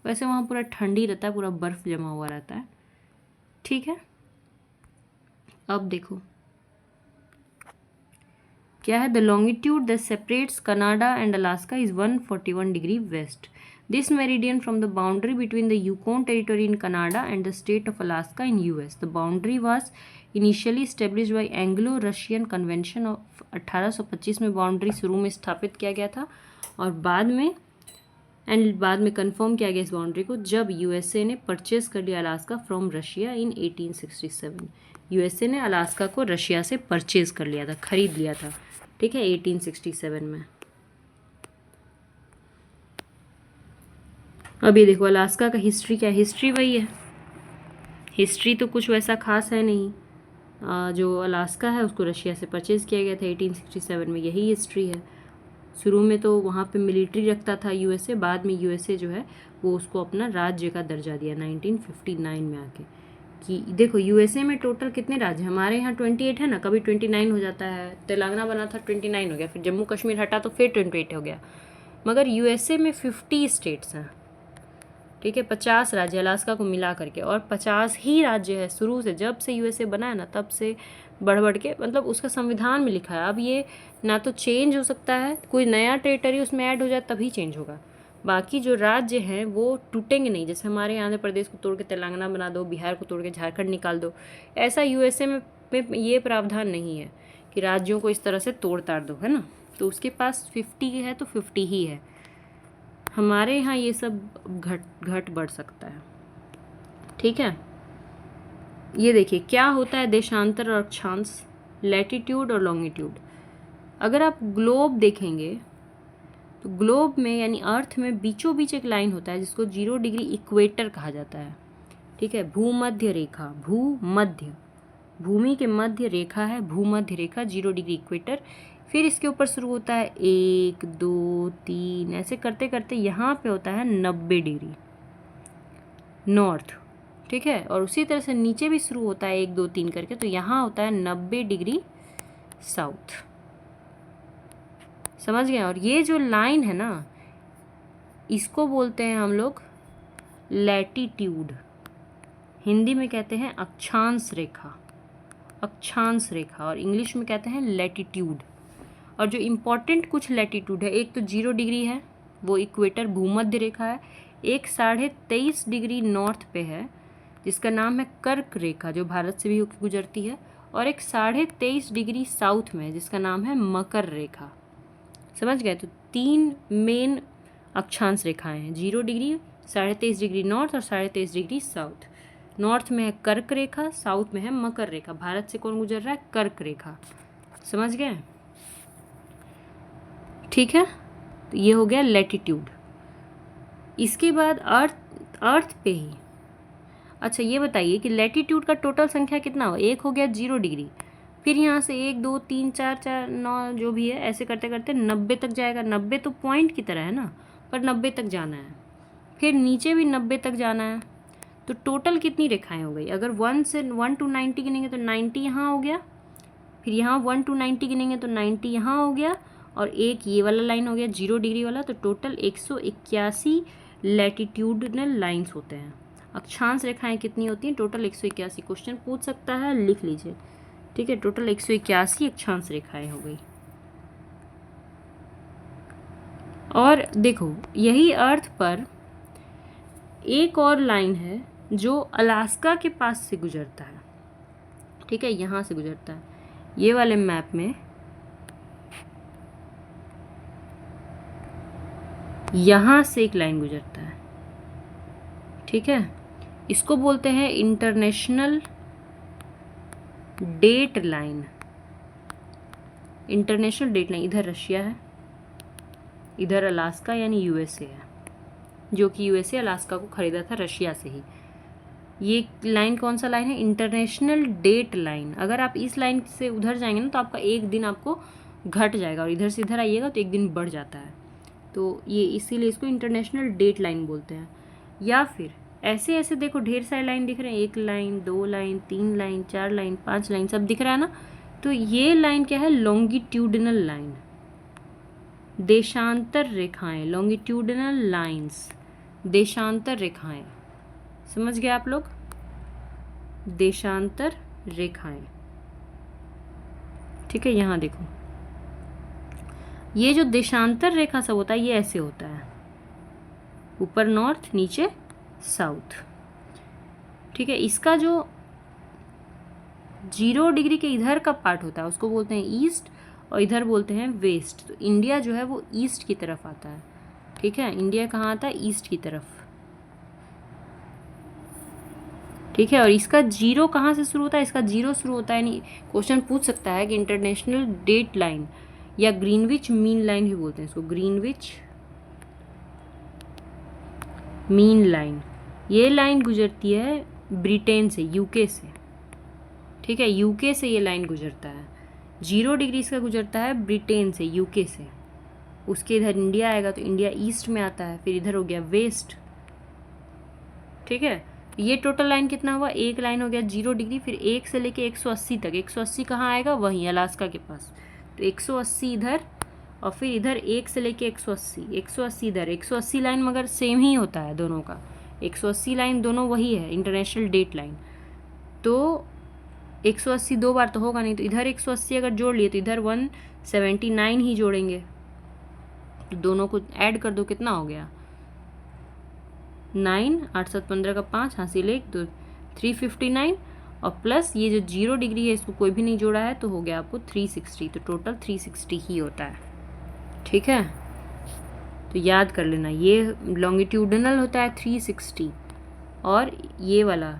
वैसे वहाँ पूरा ठंडी रहता है, पूरा बर्फ़ जमा हुआ रहता है। ठीक है, अब देखो क्या है, the longitude that separates Canada and Alaska is 141 degree west. This meridian from the boundary between the Yukon territory in Canada and the state of Alaska in US. The boundary was initially established by Anglo Russian convention of 1825 में boundary शुरू में स्थापित किया गया था, और बाद में कंफर्म किया गया इस बाउंड्री को जब यूएसए ने परचेज कर लिया Alaska from Russia in 1867। USA ने अलास्का को रशिया से परचेज कर लिया था, खरीद लिया था। ठीक है, 1867 में। अब ये देखो अलास्का का हिस्ट्री क्या है? हिस्ट्री वही है, हिस्ट्री तो कुछ वैसा खास है नहीं। जो अलास्का है उसको रशिया से परचेज किया गया था 1867 में, यही हिस्ट्री है। शुरू में तो वहाँ पे मिलिट्री रखता था यूएसए, बाद में यूएसए जो है वो उसको अपना राज्य का दर्जा दिया 1959 में आके। कि देखो यूएसए में टोटल कितने राज्य हैं? हमारे यहाँ 28 है ना, कभी 29 हो जाता है। तेलंगाना बना था 29 हो गया, फिर जम्मू कश्मीर हटा तो फिर 28 हो गया, मगर यूएसए में 50 स्टेट्स हैं। ठीक है, 50 राज्य अलास्का को मिला करके, और 50 ही राज्य है शुरू से, जब से यूएसए बना है ना तब से बढ़ बढ़ के, मतलब उसका संविधान में लिखा है। अब ये ना तो चेंज हो सकता है, कोई नया टेरिटरी उसमें ऐड हो जाए तभी चेंज होगा, बाकी जो राज्य हैं वो टूटेंगे नहीं। जैसे हमारे आंध्र प्रदेश को तोड़ के तेलंगाना बना दो, बिहार को तोड़ के झारखंड निकाल दो, ऐसा यूएसए में ये प्रावधान नहीं है कि राज्यों को इस तरह से तोड़ ताड़ दो, है ना। तो उसके पास 50 है तो 50 ही है। हमारे यहाँ ये सब घट बढ़ सकता है, ठीक है। ये देखिए क्या होता है देशांतर और अक्षांश, लैटिट्यूड और लॉन्गिट्यूड। अगर आप ग्लोब देखेंगे तो ग्लोब में यानी अर्थ में बीचों बीच एक लाइन होता है जिसको 0 डिग्री इक्वेटर कहा जाता है, ठीक है। भूमध्य रेखा, भूमध्य, भूमि के मध्य रेखा है भूमध्य रेखा, 0 डिग्री इक्वेटर। फिर इसके ऊपर शुरू होता है 1 2 3, ऐसे करते करते यहाँ पे होता है 90 डिग्री नॉर्थ, ठीक है। और उसी तरह से नीचे भी शुरू होता है 1 2 3 करके, तो यहाँ होता है 90 डिग्री साउथ, समझ गए। और ये जो लाइन है ना इसको बोलते हैं हम लोग लैटिट्यूड, हिंदी में कहते हैं अक्षांश रेखा, अक्षांश रेखा, और इंग्लिश में कहते हैं लैटिट्यूड। और जो इम्पोर्टेंट कुछ लैटिट्यूड है, एक तो 0 डिग्री है वो इक्वेटर भूमध्य रेखा है, एक 23.5 डिग्री नॉर्थ पे है जिसका नाम है कर्क रेखा जो भारत से भी होकर गुजरती है, और एक 23.5 डिग्री साउथ में जिसका नाम है मकर रेखा, समझ गए। तो 3 मेन अक्षांश रेखाएं हैं, 0 डिग्री, 23.5 डिग्री नॉर्थ और 23.5 डिग्री साउथ। नॉर्थ में है कर्क रेखा, साउथ में है मकर रेखा। भारत से कौन गुजर रहा है? कर्क रेखा, समझ गए, ठीक है। तो ये हो गया लैटिट्यूड। इसके बाद अर्थ पे ही, अच्छा ये बताइए कि लैटिट्यूड का टोटल संख्या कितना हो? एक हो गया 0 डिग्री, फिर यहाँ से 1 2 3 4 4 9 जो भी है ऐसे करते करते 90 तक जाएगा। 90 तो पॉइंट की तरह है ना, पर 90 तक जाना है, फिर नीचे भी 90 तक जाना है। तो टोटल कितनी रेखाएं हो गई? अगर 1 to 90 गिनेंगे तो 90 यहाँ हो गया, फिर यहाँ 1 to 90 गिनेंगे तो 90 यहाँ हो गया, और एक ये वाला लाइन हो गया 0 डिग्री वाला। तो टोटल 181 लैटिट्यूडनल लाइंस होते हैं। अक्षांश रेखाएं कितनी होती हैं? टोटल 181। क्वेश्चन पूछ सकता है, लिख लीजिए, ठीक है। टोटल 181 अक्षांश रेखाएं हो गई। और देखो यही अर्थ पर एक और लाइन है जो अलास्का के पास से गुजरता है, ठीक है, यहाँ से गुजरता है। ये वाले मैप में यहाँ से एक लाइन गुजरता है, ठीक है। इसको बोलते हैं international date line. International date line, इधर रशिया है, इधर अलास्का यानी यूएसए है, जो कि यूएसए अलास्का को खरीदा था रशिया से ही। ये लाइन कौन सा लाइन है? International date line. अगर आप इस लाइन से उधर जाएंगे ना तो आपका एक दिन आपको घट जाएगा, और इधर से इधर आइएगा तो एक दिन बढ़ जाता है। तो ये इसीलिए इसको इंटरनेशनल डेट लाइन बोलते हैं। या फिर ऐसे ऐसे देखो ढेर सारे लाइन दिख रहे हैं, 1 line 2 line 3 line 4 line 5 line सब दिख रहा है ना। तो ये लाइन क्या है? लॉन्गिट्यूडनल लाइन, देशांतर रेखाएं, लॉन्गिट्यूडनल लाइंस, देशांतर रेखाएं, समझ गए आप लोग? देशांतर रेखाएं, ठीक है। यहाँ देखो ये जो देशांतर रेखा सब होता है ये ऐसे होता है, ऊपर नॉर्थ नीचे साउथ, ठीक है। इसका जो 0 डिग्री के इधर का पार्ट होता है उसको बोलते हैं ईस्ट, और इधर बोलते हैं वेस्ट। तो इंडिया जो है वो ईस्ट की तरफ आता है, ठीक है। इंडिया कहाँ आता है? ईस्ट की तरफ, ठीक है। और इसका 0 कहाँ से शुरू होता है? इसका 0 शुरू होता है, यानी क्वेश्चन पूछ सकता है कि इंटरनेशनल डेट लाइन या ग्रीनविच मीन लाइन भी बोलते हैं इसको, ग्रीनविच मीन लाइन। ये लाइन गुजरती है ब्रिटेन से, यूके से, ठीक है। यूके से ये लाइन गुजरता है। 0 डिग्री इसका गुजरता है ब्रिटेन से, यूके से। उसके इधर इंडिया आएगा तो इंडिया ईस्ट में आता है, फिर इधर हो गया वेस्ट, ठीक है। ये टोटल लाइन कितना हुआ? एक लाइन हो गया 0 डिग्री, फिर 1 से लेके 180 तक। 180 कहाँ आएगा? वहीं अलास्का के पास। तो 180 इधर, और फिर इधर 1 से लेके 180, 180 इधर, 180 लाइन मगर सेम ही होता है दोनों का। 180 लाइन दोनों वही है, इंटरनेशनल डेट लाइन। तो 180 दो बार तो होगा नहीं, तो इधर 180 अगर जोड़ लिए तो इधर 179 ही जोड़ेंगे। तो दोनों को ऐड कर दो, कितना हो गया 9, 8 7 15 का 5, हासिल 1 2, 359 और प्लस ये जो 0 डिग्री है इसको कोई भी नहीं जोड़ा है तो हो गया आपको 360। तो टोटल 360 ही होता है। ठीक है, तो याद कर लेना, ये लॉन्गिट्यूडनल होता है 360 और ये वाला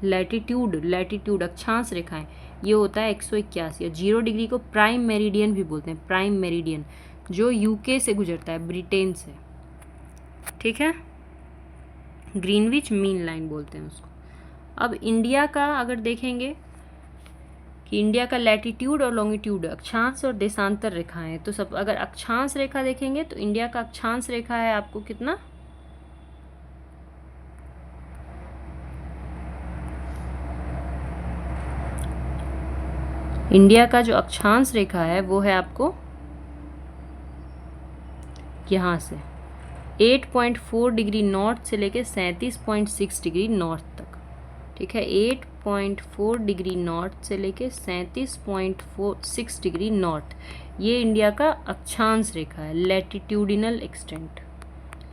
लैटिट्यूड अक्षांश रेखाएं ये होता है 181। और 0 डिग्री को प्राइम मेरिडियन भी बोलते हैं, प्राइम मेरिडियन, जो यूके से गुजरता है, ब्रिटेन से। ठीक है, ग्रीनविच मीन लाइन बोलते हैं उसको। अब इंडिया का अगर देखेंगे कि इंडिया का लैटिट्यूड और लॉन्गिट्यूड, अक्षांश और देशांतर रेखाएं, तो सब अगर अक्षांश रेखा देखेंगे तो इंडिया का अक्षांश रेखा है आपको कितना, इंडिया का जो अक्षांश रेखा है वो है आपको यहाँ से 8.4 डिग्री नॉर्थ से लेके 37.6 डिग्री नॉर्थ तक। ठीक है, 8.4 डिग्री नॉर्थ से लेके 37.46 डिग्री नॉर्थ, ये इंडिया का अक्षांश रेखा है, लैटिट्यूडिनल एक्सटेंट,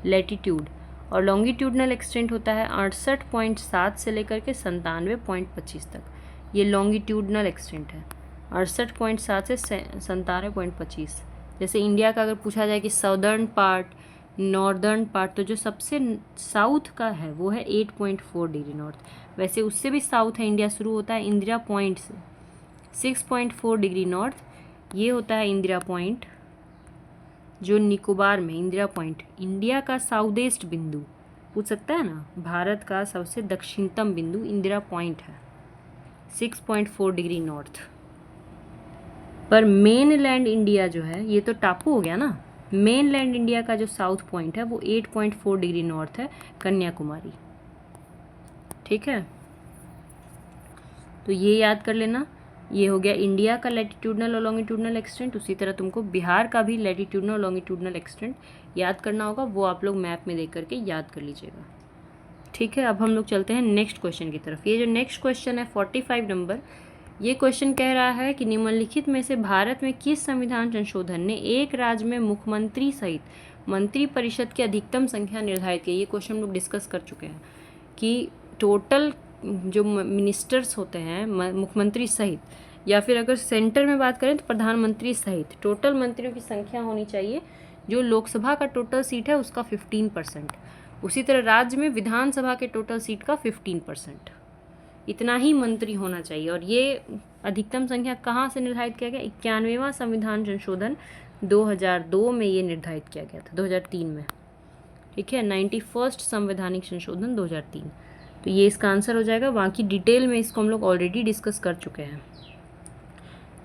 लैटिट्यूड। और लॉन्गिट्यूडनल एक्सटेंट होता है 68.7 से लेकर के 97.25 तक, ये लॉन्गिट्यूडनल एक्सटेंट है, 68.7 से 97.25। जैसे इंडिया का अगर पूछा जाए कि साउदर्न पार्ट, नॉर्दर्न पार्ट, तो जो सबसे साउथ का है वो है 8.4 डिग्री नॉर्थ। वैसे उससे भी साउथ है इंडिया, शुरू होता है इंदिरा पॉइंट से, 6.4 डिग्री नॉर्थ, ये होता है इंदिरा पॉइंट, जो निकोबार में इंदिरा पॉइंट, इंडिया का साउथ ईस्ट बिंदु पूछ सकता है ना, भारत का सबसे दक्षिणतम बिंदु इंदिरा पॉइंट है, 6.4 डिग्री नॉर्थ। पर मेन लैंड इंडिया जो है, ये तो टापू हो गया ना, मेन लैंड इंडिया का जो साउथ पॉइंट है वो 8.4 डिग्री नॉर्थ है, कन्याकुमारी। ठीक है, तो ये याद कर लेना, ये हो गया इंडिया का लैटिट्यूडनल और लॉन्गिट्यूडनल एक्सटेंट। उसी तरह तुमको बिहार का भी लैटिट्यूडनल और लॉन्गिट्यूडनल एक्सटेंट याद करना होगा, वो आप लोग मैप में देख करके याद कर लीजिएगा। ठीक है, अब हम लोग चलते हैं नेक्स्ट क्वेश्चन की तरफ। ये जो नेक्स्ट क्वेश्चन है 45 नंबर, ये क्वेश्चन कह रहा है कि निम्नलिखित में से भारत में किस संविधान संशोधन ने एक राज्य में मुख्यमंत्री सहित मंत्री परिषद की अधिकतम संख्या निर्धारित की। ये क्वेश्चन हम लोग डिस्कस कर चुके हैं कि टोटल जो मिनिस्टर्स होते हैं मुख्यमंत्री सहित, या फिर अगर सेंटर में बात करें तो प्रधानमंत्री सहित, टोटल मंत्रियों की संख्या होनी चाहिए जो लोकसभा का टोटल सीट है उसका 15%। उसी तरह राज्य में विधानसभा के टोटल सीट का 15%, इतना ही मंत्री होना चाहिए। और ये अधिकतम संख्या कहाँ से निर्धारित किया गया, 91वां संविधान संशोधन 2002 में ये निर्धारित किया गया था, 2003 में। ठीक है, 91st संवैधानिक संशोधन 2003। तो ये इसका आंसर हो जाएगा। बाकी डिटेल में इसको हम लोग ऑलरेडी डिस्कस कर चुके हैं,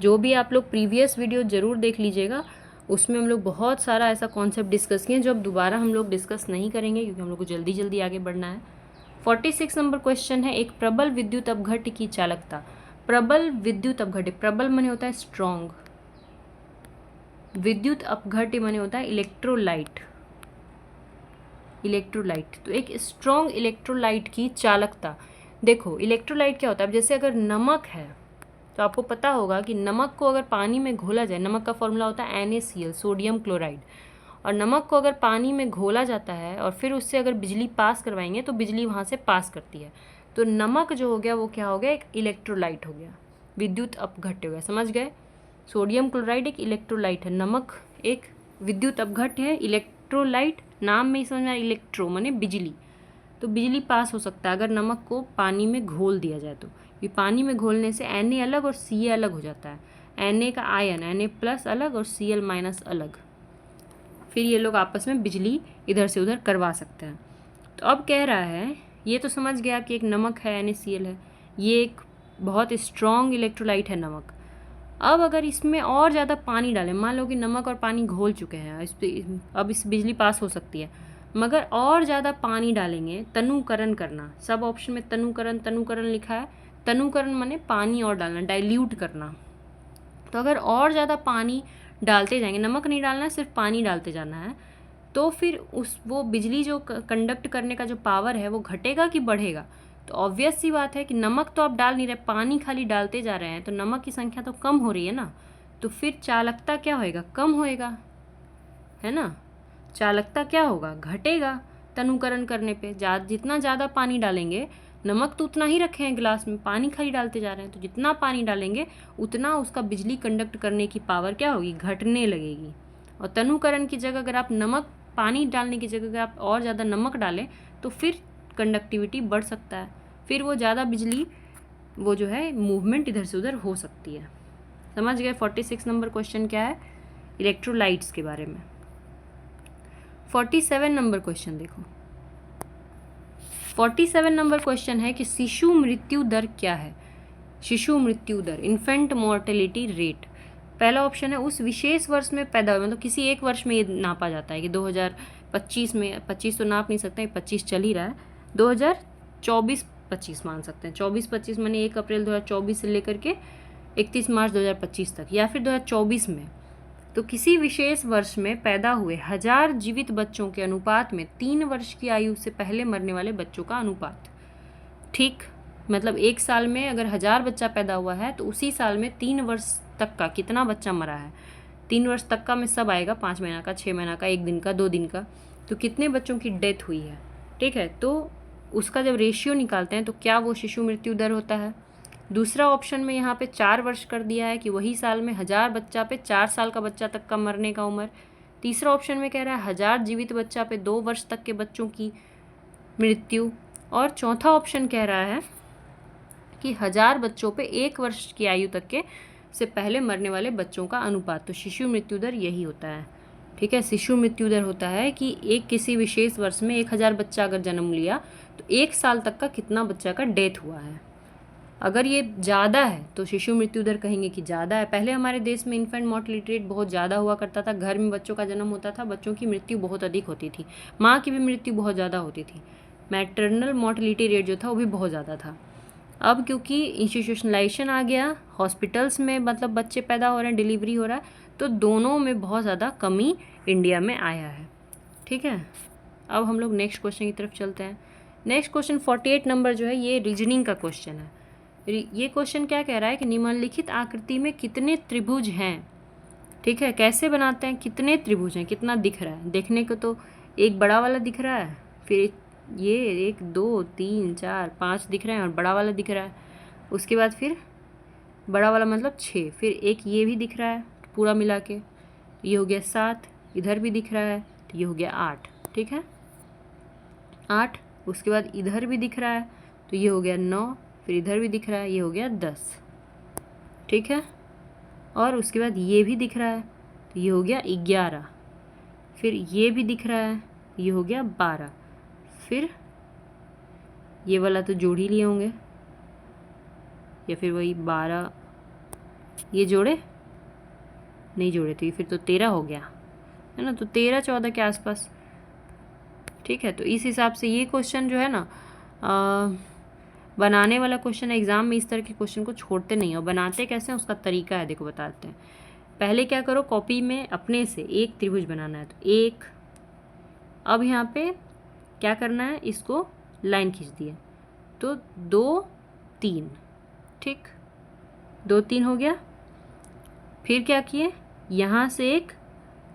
जो भी आप लोग प्रीवियस वीडियो ज़रूर देख लीजिएगा, उसमें हम लोग बहुत सारा ऐसा कॉन्सेप्ट डिस्कस किए जो अब दोबारा हम लोग डिस्कस नहीं करेंगे क्योंकि हम लोग को जल्दी जल्दी आगे बढ़ना है। 46 नंबर क्वेश्चन है, एक प्रबल विद्युत अपघट्य की चालकता। प्रबल विद्युत अपघट्य, प्रबल माने होता है स्ट्रॉन्ग, विद्युत अपघट्य माने होता है इलेक्ट्रोलाइट, इलेक्ट्रोलाइट। तो एक स्ट्रॉन्ग इलेक्ट्रोलाइट की चालकता, देखो इलेक्ट्रोलाइट क्या होता है, अब जैसे अगर नमक है तो आपको पता होगा कि नमक को अगर पानी में घोला जाए, नमक का फॉर्मूला होता है NaCl, सोडियम क्लोराइड, और नमक को अगर पानी में घोला जाता है और फिर उससे अगर बिजली पास करवाएंगे तो बिजली वहाँ से पास करती है। तो नमक जो हो गया वो क्या हो गया, एक इलेक्ट्रोलाइट हो गया, विद्युत अपघट्य हो गया, समझ गए। सोडियम क्लोराइड एक इलेक्ट्रोलाइट है, नमक एक विद्युत अपघट्य है, इलेक्ट्रोलाइट नाम में ही समझ में, इलेक्ट्रो माने बिजली, तो बिजली पास हो सकता है अगर नमक को पानी में घोल दिया जाए। तो ये पानी में घोलने से Na अलग और Ca अलग हो जाता है, Na का आयन Na+ अलग और Cl- अलग, फिर ये लोग आपस में बिजली इधर से उधर करवा सकते हैं। तो अब कह रहा है, ये तो समझ गया कि एक नमक है NaCl है, ये एक बहुत स्ट्रॉन्ग इलेक्ट्रोलाइट है नमक। अब अगर इसमें और ज़्यादा पानी डालें, मान लो कि नमक और पानी घोल चुके हैं, अब इस बिजली पास हो सकती है, मगर और ज़्यादा पानी डालेंगे, तनुकरण करना, सब ऑप्शन में तनुकरण लिखा है, तनुकरण माने पानी और डालना, डाइल्यूट करना। तो अगर और ज़्यादा पानी डालते जाएंगे, नमक नहीं डालना है, सिर्फ पानी डालते जाना है, तो फिर वो बिजली जो कंडक्ट करने का जो पावर है वो घटेगा कि बढ़ेगा? तो ऑब्वियस सी बात है कि नमक तो आप डाल नहीं रहे, पानी खाली डालते जा रहे हैं, तो नमक की संख्या तो कम हो रही है ना, तो फिर चालकता क्या होएगा? कम होएगा, है ना। चालकता क्या होगा? घटेगा तनुकरण करने पे। जितना ज़्यादा पानी डालेंगे, नमक तो उतना ही रखे हैं गिलास में, पानी खाली डालते जा रहे हैं, तो जितना पानी डालेंगे उतना उसका बिजली कंडक्ट करने की पावर क्या होगी? घटने लगेगी। और तनुकरण की जगह अगर आप नमक, पानी डालने की जगह अगर आप और ज़्यादा नमक डालें तो फिर कंडक्टिविटी बढ़ सकता है, फिर वो ज़्यादा बिजली, वो जो है मूवमेंट इधर से उधर हो सकती है। समझ गए? 46 नंबर क्वेश्चन क्या है? इलेक्ट्रोलाइट्स के बारे में। 47 नंबर क्वेश्चन देखो। 47 नंबर क्वेश्चन है कि शिशु मृत्यु दर क्या है? शिशु मृत्यु दर, इन्फेंट मोर्टेलिटी रेट। पहला ऑप्शन है उस विशेष वर्ष में पैदा हुए, मतलब किसी एक वर्ष में ये नापा जाता है कि 2025 में, 25 तो नाप नहीं सकते, 25 चल ही रहा है, 2024-25 मान सकते हैं। 24-25 माने 1 अप्रैल 2024 से लेकर के 31 मार्च 2025 तक, या फिर 2024 में। तो किसी विशेष वर्ष में पैदा हुए 1000 जीवित बच्चों के अनुपात में 3 वर्ष की आयु से पहले मरने वाले बच्चों का अनुपात। ठीक, मतलब एक साल में अगर 1000 बच्चा पैदा हुआ है तो उसी साल में 3 वर्ष तक का कितना बच्चा मरा है? 3 वर्ष तक का में सब आएगा, 5 महीना का, 6 महीना का, 1 दिन का, 2 दिन का, तो कितने बच्चों की डेथ हुई है। ठीक है, तो उसका जब रेशियो निकालते हैं तो क्या वो शिशु मृत्यु दर होता है। दूसरा ऑप्शन में यहाँ पे 4 वर्ष कर दिया है कि वही साल में 1000 बच्चा पे 4 साल का बच्चा तक का मरने का उम्र। तीसरा ऑप्शन में कह रहा है 1000 जीवित बच्चा पे 2 वर्ष तक के बच्चों की मृत्यु। और चौथा ऑप्शन कह रहा है कि 1000 बच्चों पे 1 वर्ष की आयु तक के से पहले मरने वाले बच्चों का अनुपात। तो शिशु मृत्यु दर यही होता है। ठीक है, शिशु मृत्यु दर होता है कि एक किसी विशेष वर्ष में 1000 बच्चा अगर जन्म लिया तो 1 साल तक का कितना बच्चा का डेथ हुआ है। अगर ये ज़्यादा है तो शिशु मृत्यु दर कहेंगे कि ज़्यादा है। पहले हमारे देश में इन्फेंट मोर्टेलिटी रेट बहुत ज़्यादा हुआ करता था, घर में बच्चों का जन्म होता था, बच्चों की मृत्यु बहुत अधिक होती थी, माँ की भी मृत्यु बहुत ज़्यादा होती थी, मैटरनल मोर्टेलिटी रेट जो था वो भी बहुत ज़्यादा था। अब क्योंकि इंस्टीट्यूशनलाइजेशन आ गया, हॉस्पिटल्स में मतलब बच्चे पैदा हो रहे हैं, डिलीवरी हो रहा है, तो दोनों में बहुत ज़्यादा कमी इंडिया में आया है। ठीक है, अब हम लोग नेक्स्ट क्वेश्चन की तरफ चलते हैं। नेक्स्ट क्वेश्चन 48 नंबर जो है ये रीजनिंग का क्वेश्चन है। ये क्वेश्चन क्या कह रहा है कि निम्नलिखित आकृति में कितने त्रिभुज हैं। ठीक है, कैसे बनाते हैं, कितने त्रिभुज हैं, कितना दिख रहा है। देखने को तो एक बड़ा वाला दिख रहा है, फिर ये 1 2 3 4 5 दिख रहे हैं और बड़ा वाला दिख रहा है, उसके बाद फिर बड़ा वाला मतलब 6, फिर एक ये भी दिख रहा है पूरा मिला के, ये हो गया 7, इधर भी दिख रहा है तो ये हो गया 8। ठीक है, 8, उसके बाद इधर भी दिख रहा है तो ये हो गया 9, फिर इधर भी दिख रहा है, ये हो गया 10। ठीक है, और उसके बाद ये भी दिख रहा है तो ये हो गया 11, फिर ये भी दिख रहा है, ये हो गया 12, फिर ये वाला तो जोड़ ही लिए होंगे, या फिर वही 12, ये जोड़े नहीं जोड़े तो ये फिर तो 13 हो गया, है ना, तो 13-14 के आसपास। ठीक है, तो इस हिसाब से ये क्वेश्चन जो है ना बनाने वाला क्वेश्चन, एग्जाम में इस तरह के क्वेश्चन को छोड़ते नहीं, और बनाते कैसे हैं उसका तरीका है, देखो बताते हैं। पहले क्या करो, कॉपी में अपने से एक त्रिभुज बनाना है तो एक, अब यहाँ पे क्या करना है, इसको लाइन खींच दिए तो 2 3, ठीक, 2 3 हो गया। फिर क्या किए, यहाँ से एक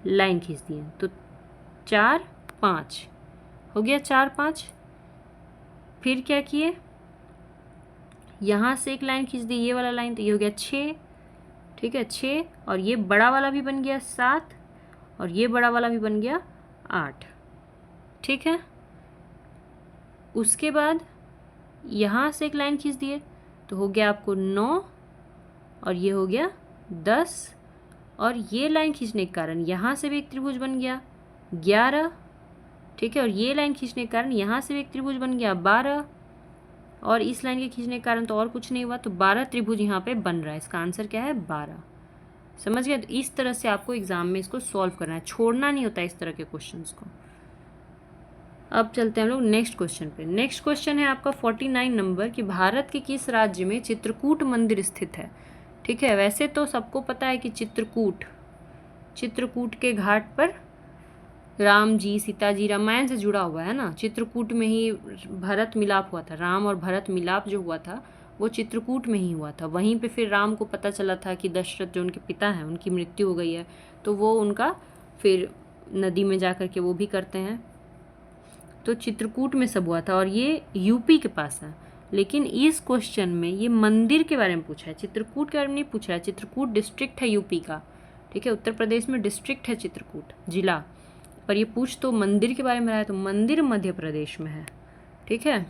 लाइन खींच दिए तो 4 5 हो गया, 4 5। फिर क्या किए, यहाँ से एक लाइन खींच दी, ये वाला लाइन, तो ये हो गया 6। ठीक है, 6, और ये बड़ा वाला भी बन गया 7, और ये बड़ा वाला भी बन गया 8। ठीक है, उसके बाद यहाँ से एक लाइन खींच दिए तो हो गया आपको 9, और ये हो गया 10, और ये लाइन खींचने के कारण यहाँ से भी एक त्रिभुज बन गया 11। ठीक है, और ये लाइन खींचने के कारण यहाँ से भी एक त्रिभुज बन गया 12, और इस लाइन के खींचने के कारण तो और कुछ नहीं हुआ, तो 12 त्रिभुज यहाँ पे बन रहा है। इसका आंसर क्या है, 12। समझ गए? तो इस तरह से आपको एग्जाम में इसको सॉल्व करना है, छोड़ना नहीं होता इस तरह के क्वेश्चंस को। अब चलते हैं हम लोग नेक्स्ट क्वेश्चन पे। नेक्स्ट क्वेश्चन है आपका 49 नंबर कि भारत के किस राज्य में चित्रकूट मंदिर स्थित है। ठीक है, वैसे तो सबको पता है कि चित्रकूट के घाट पर राम जी सीता जी रामायण से जुड़ा हुआ है ना, चित्रकूट में ही भरत मिलाप हुआ था, राम और भरत मिलाप जो हुआ था वो चित्रकूट में ही हुआ था। वहीं पे फिर राम को पता चला था कि दशरथ जो उनके पिता हैं उनकी मृत्यु हो गई है, तो वो उनका फिर नदी में जा कर के वो भी करते हैं। तो चित्रकूट में सब हुआ था और ये यूपी के पास है। लेकिन इस क्वेश्चन में ये मंदिर के बारे में पूछा है, चित्रकूट के बारे में नहीं पूछा है। चित्रकूट डिस्ट्रिक्ट है यूपी का, ठीक है, उत्तर प्रदेश में डिस्ट्रिक्ट है चित्रकूट जिला, पर ये पूछ तो मंदिर के बारे में रहा है, तो मंदिर मध्य प्रदेश में है, ठीक है।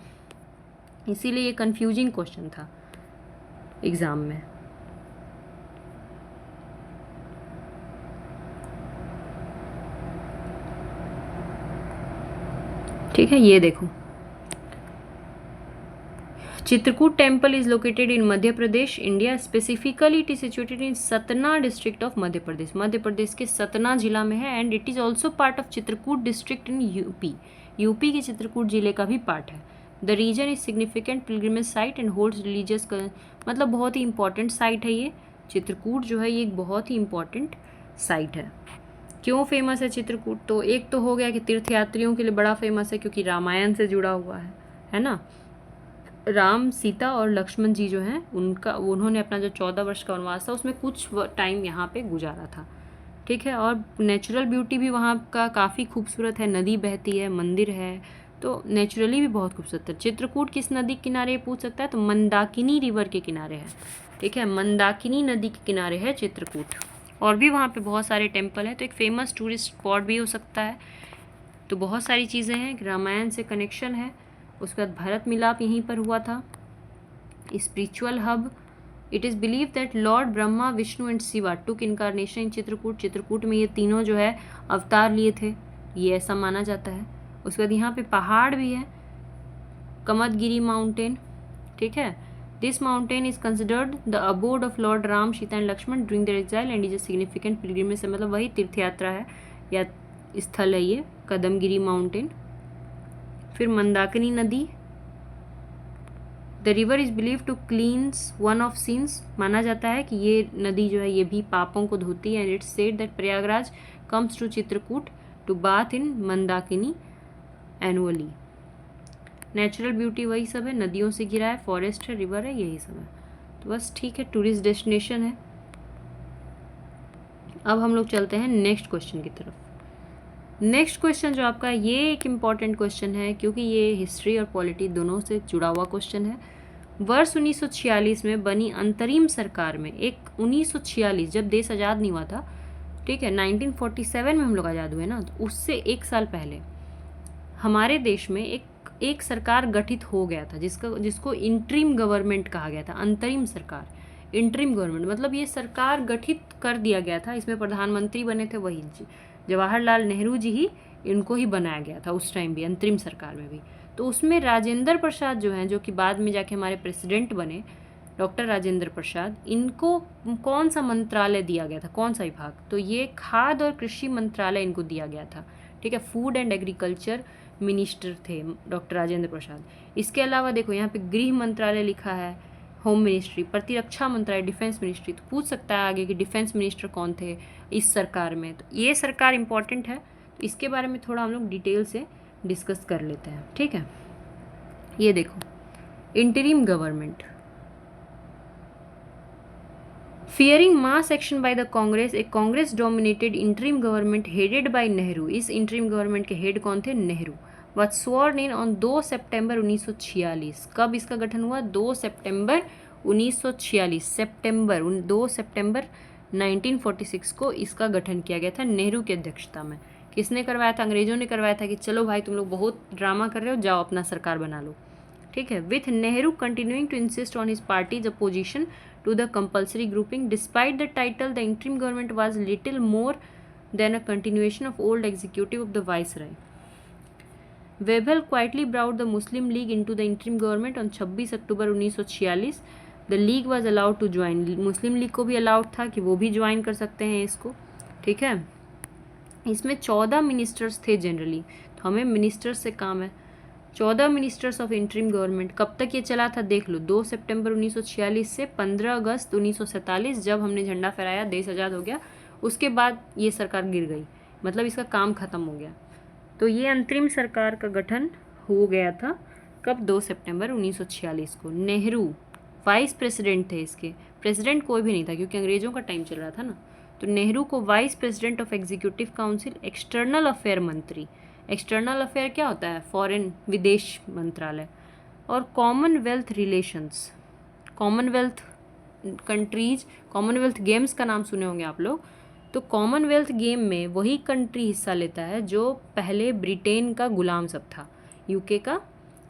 इसीलिए ये कंफ्यूजिंग क्वेश्चन था एग्जाम में। ठीक है, ये देखो, Chitrakoot temple is located in Madhya Pradesh India, specifically it is situated in Satna district of Madhya Pradesh, Madhya Pradesh के सतना जिला में है। And it is also part of Chitrakoot district in UP, UP के चित्रकूट जिले का भी पार्ट है। The region is significant pilgrimage site and holds religious, मतलब बहुत ही इंपॉर्टेंट साइट है ये चित्रकूट जो है, ये एक बहुत ही इंपॉर्टेंट साइट है। क्यों फेमस है चित्रकूट? तो एक तो हो गया कि तीर्थयात्रियों के लिए बड़ा फेमस है क्योंकि रामायण से जुड़ा हुआ है ना। राम सीता और लक्ष्मण जी जो हैं उन्होंने अपना जो 14 वर्ष का वनवास था उसमें कुछ टाइम यहाँ पे गुजारा था, ठीक है। और नेचुरल ब्यूटी भी वहाँ का काफ़ी खूबसूरत है, नदी बहती है, मंदिर है, तो नेचुरली भी बहुत खूबसूरत है। चित्रकूट किस नदी के किनारे पूछ सकता है, तो मंदाकिनी रिवर के किनारे है, ठीक है, मंदाकिनी नदी के किनारे है चित्रकूट। और भी वहाँ पे बहुत सारे टेम्पल हैं, तो एक फेमस टूरिस्ट स्पॉट भी हो सकता है। तो बहुत सारी चीज़ें हैं, रामायण से कनेक्शन है, उसके बाद भारत मिलाप यहीं पर हुआ था, spiritual hub. It is believe that Lord Brahma Vishnu and Shiva took incarnation in Chitrakoot, Chitrakoot में ये तीनों जो है अवतार लिए थे, ये ऐसा माना जाता है। उसके बाद यहाँ पे पहाड़ भी है, कमदगिरी माउंटेन, ठीक है। This mountain is considered the abode of Lord Ram Sita and Lakshman during their exile and is a significant pilgrimage, मतलब वही तीर्थयात्रा है या स्थल है ये कदमगिरी माउंटेन। फिर मंदाकिनी नदी, the river is believe to cleanse one of sins, माना जाता है कि ये नदी जो है ये भी पापों को धोती है। And it's said that Prayagraj comes to Chitrakoot to bath in Mandakini annually. Natural beauty वही सब है, नदियों से घिरा है, फॉरेस्ट है, रिवर है, यही सब है। तो बस ठीक है, टूरिस्ट डेस्टिनेशन है। अब हम लोग चलते हैं नेक्स्ट क्वेश्चन की तरफ। नेक्स्ट क्वेश्चन जो आपका ये एक इम्पॉर्टेंट क्वेश्चन है क्योंकि ये हिस्ट्री और पॉलिटी दोनों से जुड़ा हुआ क्वेश्चन है। वर्ष 1946 में बनी अंतरिम सरकार में, एक 1946 जब देश आज़ाद नहीं हुआ था, ठीक है, 1947 में हम लोग आज़ाद हुए ना, तो उससे एक साल पहले हमारे देश में एक सरकार गठित हो गया था जिसको इंटरिम गवर्नमेंट कहा गया था। अंतरिम सरकार, इंटरिम गवर्नमेंट मतलब ये सरकार गठित कर दिया गया था, इसमें प्रधानमंत्री बने थे वही जवाहरलाल नेहरू जी ही, इनको ही बनाया गया था उस टाइम भी, अंतरिम सरकार में भी। तो उसमें राजेंद्र प्रसाद जो हैं, जो कि बाद में जाके हमारे प्रेसिडेंट बने, डॉक्टर राजेंद्र प्रसाद, इनको कौन सा मंत्रालय दिया गया था, कौन सा विभाग, तो ये खाद्य और कृषि मंत्रालय इनको दिया गया था, ठीक है। फूड एंड एग्रीकल्चर मिनिस्टर थे डॉक्टर राजेंद्र प्रसाद। इसके अलावा देखो यहाँ पे गृह मंत्रालय लिखा है, होम मिनिस्ट्री, प्रतिरक्षा मंत्रालय, डिफेंस मिनिस्ट्री। तो पूछ सकता है आगे कि डिफेंस मिनिस्टर कौन थे इस सरकार में, तो ये सरकार इंपॉर्टेंट है, तो इसके बारे में थोड़ा हम लोग डिटेल से डिस्कस कर लेते हैं, ठीक है। ये देखो, interim government, fearing mass action by the Congress, एक Congress dominated interim government headed by Nehru, इस इंटरिम गवर्नमेंट के हेड कौन थे, Nehru, was sworn in on 2 सितंबर 1946। कब इसका गठन हुआ, 2 सितंबर 1946, सितंबर 2 सितंबर 1946 को इसका गठन किया गया था नेहरू की अध्यक्षता में। किसने करवाया था, अंग्रेजों ने करवाया था कि चलो भाई तुम लोग बहुत ड्रामा कर रहे हो, जाओ अपना सरकार बना लो, ठीक है। With Nehru continuing to insist on his party's opposition to the compulsory grouping. Despite the title, the interim government was little more than a continuation of old executive of the viceroy. Webber quietly brought the Muslim League into the interim government on 26 October 1946. The league was allowed to join. Muslim league को भी allowed था कि वो भी join कर सकते हैं इसको, ठीक है। इसमें 14 मिनिस्टर्स थे जनरली, तो हमें मिनिस्टर्स से काम है। 14 मिनिस्टर्स ऑफ इंटरिम गवर्नमेंट। कब तक ये चला था देख लो, 2 सितंबर 1946 से 15 अगस्त 1947, जब हमने झंडा फहराया, देश आज़ाद हो गया, उसके बाद ये सरकार गिर गई। मतलब इसका काम ख़त्म हो गया। तो ये अंतरिम सरकार का गठन हो गया था कब? 2 सितंबर 1946 को। नेहरू वाइस प्रेसिडेंट थे इसके, प्रेसिडेंट कोई भी नहीं था क्योंकि अंग्रेज़ों का टाइम चल रहा था ना। तो नेहरू को vice president of executive council, external affair मंत्री। एक्सटर्नल अफेयर क्या होता है? फॉरेन, विदेश मंत्रालय। और Commonwealth relations, Commonwealth countries, Commonwealth games का नाम सुने होंगे आप लोग। तो कॉमनवेल्थ गेम में वही कंट्री हिस्सा लेता है जो पहले ब्रिटेन का गुलाम सब था। यूके का,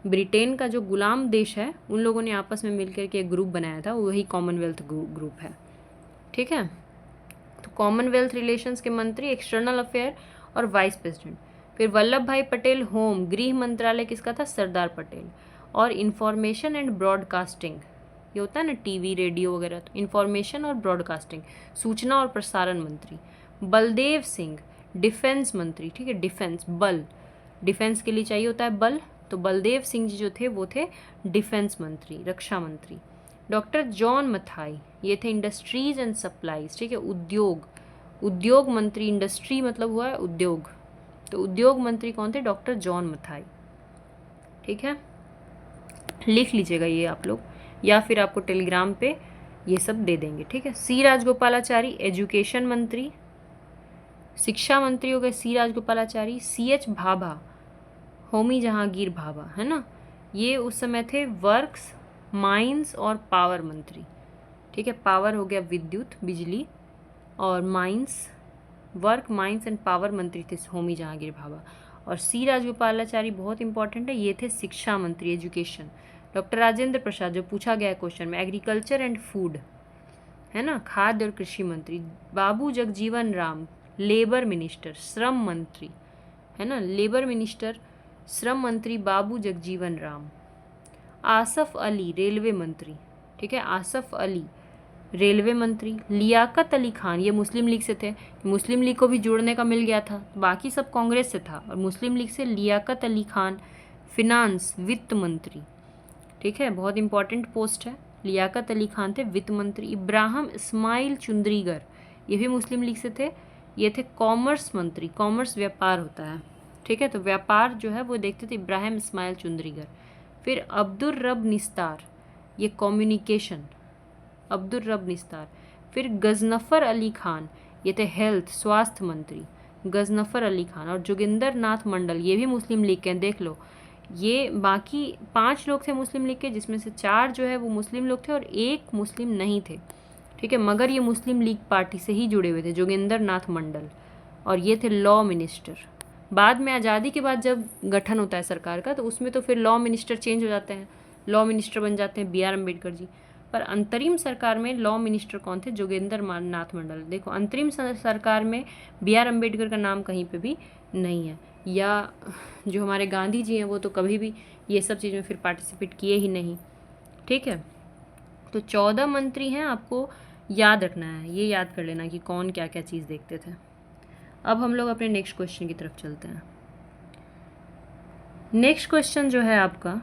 ब्रिटेन का जो गुलाम देश है, उन लोगों ने आपस में मिलकर के एक ग्रुप बनाया था, वही कॉमनवेल्थ ग्रुप है। ठीक है। तो कॉमनवेल्थ रिलेशंस के मंत्री, एक्सटर्नल अफेयर और वाइस प्रेसिडेंट। फिर वल्लभ भाई पटेल होम, गृह मंत्रालय किसका था? सरदार पटेल। और इंफॉर्मेशन एंड ब्रॉडकास्टिंग, ये होता है ना टीवी रेडियो वगैरह, तो इंफॉर्मेशन और ब्रॉडकास्टिंग, सूचना और प्रसारण मंत्री। बलदेव सिंह डिफेंस मंत्री। ठीक है, डिफेंस, बल, डिफेंस के लिए चाहिए होता है बल, तो बलदेव सिंह जी जो थे वो थे डिफेंस मंत्री, रक्षा मंत्री। डॉक्टर जॉन मथाई, ये थे इंडस्ट्रीज एंड सप्लाईज। ठीक है, उद्योग, उद्योग मंत्री, इंडस्ट्री मतलब हुआ है उद्योग, तो उद्योग मंत्री कौन थे? Doctor John Mathai. ठीक है, लिख लीजिएगा ये आप लोग, या फिर आपको टेलीग्राम पे ये सब दे देंगे। ठीक है। सी राजगोपालाचारी एजुकेशन मंत्री, शिक्षा मंत्री हो गए सी राजगोपालाचारी। सी एच भाभा, होमी जहांगीर भाभा, है ना, ये उस समय थे वर्क्स, माइंस और पावर मंत्री। ठीक है, पावर हो गया विद्युत, बिजली, और mines, work, mines and power मंत्री थे होमी जहांगीर भाभा। और सी राजगोपालाचारी बहुत इंपॉर्टेंट है, ये थे शिक्षा मंत्री, एजुकेशन। डॉक्टर राजेंद्र प्रसाद, जो पूछा गया है क्वेश्चन में, एग्रीकल्चर एंड फूड, है ना, खाद्य और कृषि मंत्री। बाबू जगजीवन राम, लेबर मिनिस्टर, श्रम मंत्री, है ना, लेबर मिनिस्टर, श्रम मंत्री बाबू जगजीवन राम। आसफ अली, रेलवे मंत्री। ठीक है, आसफ अली रेलवे मंत्री। लियाकत अली खान, ये मुस्लिम लीग से थे, मुस्लिम लीग को भी जोड़ने का मिल गया था, बाकी सब कांग्रेस से था, और मुस्लिम लीग से लियाकत अली खान, फिनांस, वित्त मंत्री। ठीक है, बहुत इंपॉर्टेंट पोस्ट है। लियाकत अली खान थे वित्त मंत्री। इब्राहिम इस्माइल चुंद्रीगर, ये भी मुस्लिम लीग से थे, ये थे कॉमर्स मंत्री, कॉमर्स व्यापार होता है। ठीक है, तो व्यापार जो है वो देखते थे इब्राहिम इस्माइल चुंद्रीगर। फिर अब्दुल रब निस्तार, ये कम्युनिकेशन, अब्दुल रब निस्तार। फिर गजनफ़र अली खान, ये थे हेल्थ, स्वास्थ्य मंत्री, गजनफ़र अली खान। और जोगिंदर नाथ मंडल, ये भी मुस्लिम लीग के हैं, देख लो, ये बाकी 5 लोग थे मुस्लिम लीग के, जिसमें से 4 जो है वो मुस्लिम लोग थे और 1 मुस्लिम नहीं थे। ठीक है, मगर ये मुस्लिम लीग पार्टी से ही जुड़े हुए थे, जोगिंदर नाथ मंडल, और ये थे लॉ मिनिस्टर। बाद में आज़ादी के बाद जब गठन होता है सरकार का, तो उसमें तो फिर लॉ मिनिस्टर चेंज हो जाते हैं, लॉ मिनिस्टर बन जाते हैं बी आर अम्बेडकर जी। पर अंतरिम सरकार में लॉ मिनिस्टर कौन थे? जोगिंदर नाथ मंडल। देखो, अंतरिम सरकार में बी आर अम्बेडकर का नाम कहीं पे भी नहीं है, या जो हमारे गांधी जी हैं वो तो कभी भी ये सब चीज़ में फिर पार्टिसिपेट किए ही नहीं। ठीक है, तो 14 मंत्री हैं, आपको याद रखना है, ये याद कर लेना कि कौन क्या क्या चीज़ देखते थे। अब हम लोग अपने नेक्स्ट क्वेश्चन की तरफ चलते हैं। नेक्स्ट क्वेश्चन जो है आपका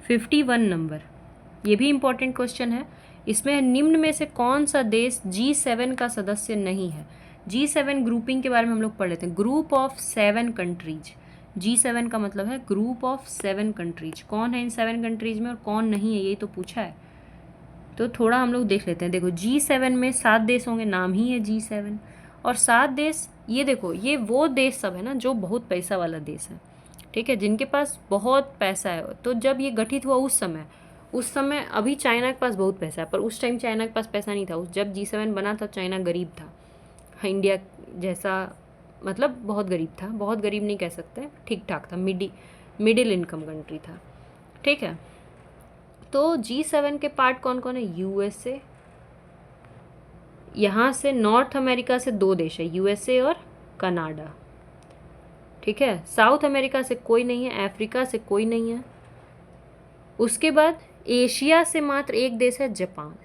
51 नंबर, ये भी इम्पॉर्टेंट क्वेश्चन है। इसमें निम्न में से कौन सा देश G7 का सदस्य नहीं है? G7 ग्रुपिंग के बारे में हम लोग पढ़ लेते हैं। ग्रुप ऑफ 7 कंट्रीज, G7 का मतलब है ग्रुप ऑफ 7 कंट्रीज। कौन है इन 7 कंट्रीज में और कौन नहीं है, यही तो पूछा है, तो थोड़ा हम लोग देख लेते हैं। देखो, G7 में 7 देश होंगे, नाम ही है G7, और 7 देश, ये देखो, ये वो देश सब है ना जो बहुत पैसा वाला देश है। ठीक है, जिनके पास बहुत पैसा है। तो जब ये गठित हुआ उस समय अभी चाइना के पास बहुत पैसा है, पर उस टाइम चाइना के पास पैसा नहीं था। जब G7 बना था, चाइना गरीब था, इंडिया जैसा, मतलब बहुत गरीब था, बहुत गरीब नहीं कह सकते, ठीक ठाक था, मिडिल इनकम कंट्री था। ठीक है, तो G7 के पार्ट कौन कौन है? USA, यहाँ से नॉर्थ अमेरिका से 2 देश है, USA और कनाडा। ठीक है, साउथ अमेरिका से कोई नहीं है, अफ्रीका से कोई नहीं है। उसके बाद एशिया से मात्र 1 देश है, जापान।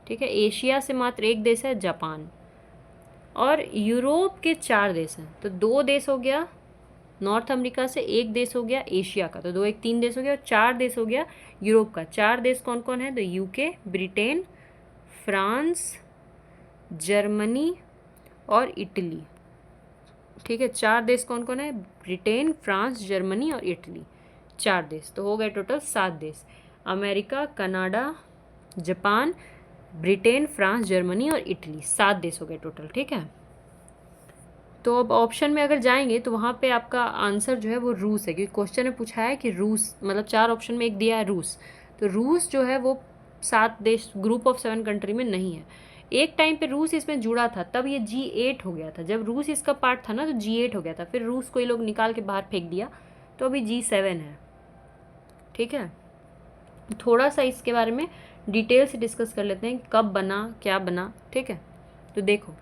ठीक है, एशिया से मात्र 1 देश है, जापान। और यूरोप के 4 देश हैं, तो 2 देश हो गया नॉर्थ अमेरिका से, 1 देश हो गया एशिया का, तो 2 1 3 देश हो गया, और 4 देश हो गया यूरोप का। 4 देश कौन कौन है? तो UK, ब्रिटेन, फ्रांस, जर्मनी और इटली। ठीक है, 4 देश कौन कौन है? ब्रिटेन, फ्रांस, जर्मनी और इटली, 4 देश। तो हो गए टोटल 7 देश। America, Canada, Japan, Britain, France, Germany और इटली, 7 देश हो गए टोटल। ठीक है, तो अब ऑप्शन में अगर जाएंगे तो वहाँ पे आपका आंसर जो है वो रूस है, क्योंकि क्वेश्चन में पूछा है कि रूस, मतलब 4 ऑप्शन में एक दिया है रूस, तो रूस जो है वो 7 देश ग्रुप ऑफ 7 कंट्री में नहीं है। एक टाइम पे रूस इसमें जुड़ा था, तब ये G8 हो गया था। जब रूस इसका पार्ट था ना तो G8 हो गया था, फिर रूस को ये लोग निकाल के बाहर फेंक दिया, तो अभी G7 है। ठीक है, थोड़ा सा इसके बारे में डिटेल से डिस्कस कर लेते हैं, कब बना, क्या बना। ठीक है, तो देखो,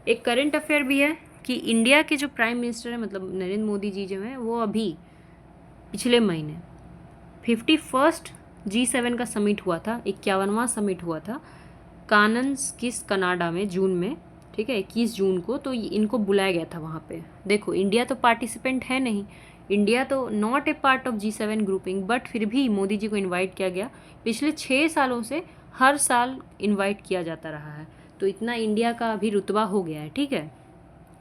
एक करंट अफेयर भी है कि इंडिया के जो प्राइम मिनिस्टर है, मतलब नरेंद्र मोदी जी जो हैं, वो अभी पिछले महीने 51st G7 का समिट हुआ था, 51वां समिट हुआ था कानन्स किस कनाडा में जून में। ठीक है, 21 जून को, तो इनको बुलाया गया था वहाँ पे। देखो, इंडिया तो पार्टिसिपेंट है नहीं, इंडिया तो not a part of G7 grouping, but फिर भी मोदी जी को इनवाइट किया गया। पिछले 6 सालों से हर साल इनवाइट किया जाता रहा है, तो इतना इंडिया का अभी रुतबा हो गया है। ठीक है,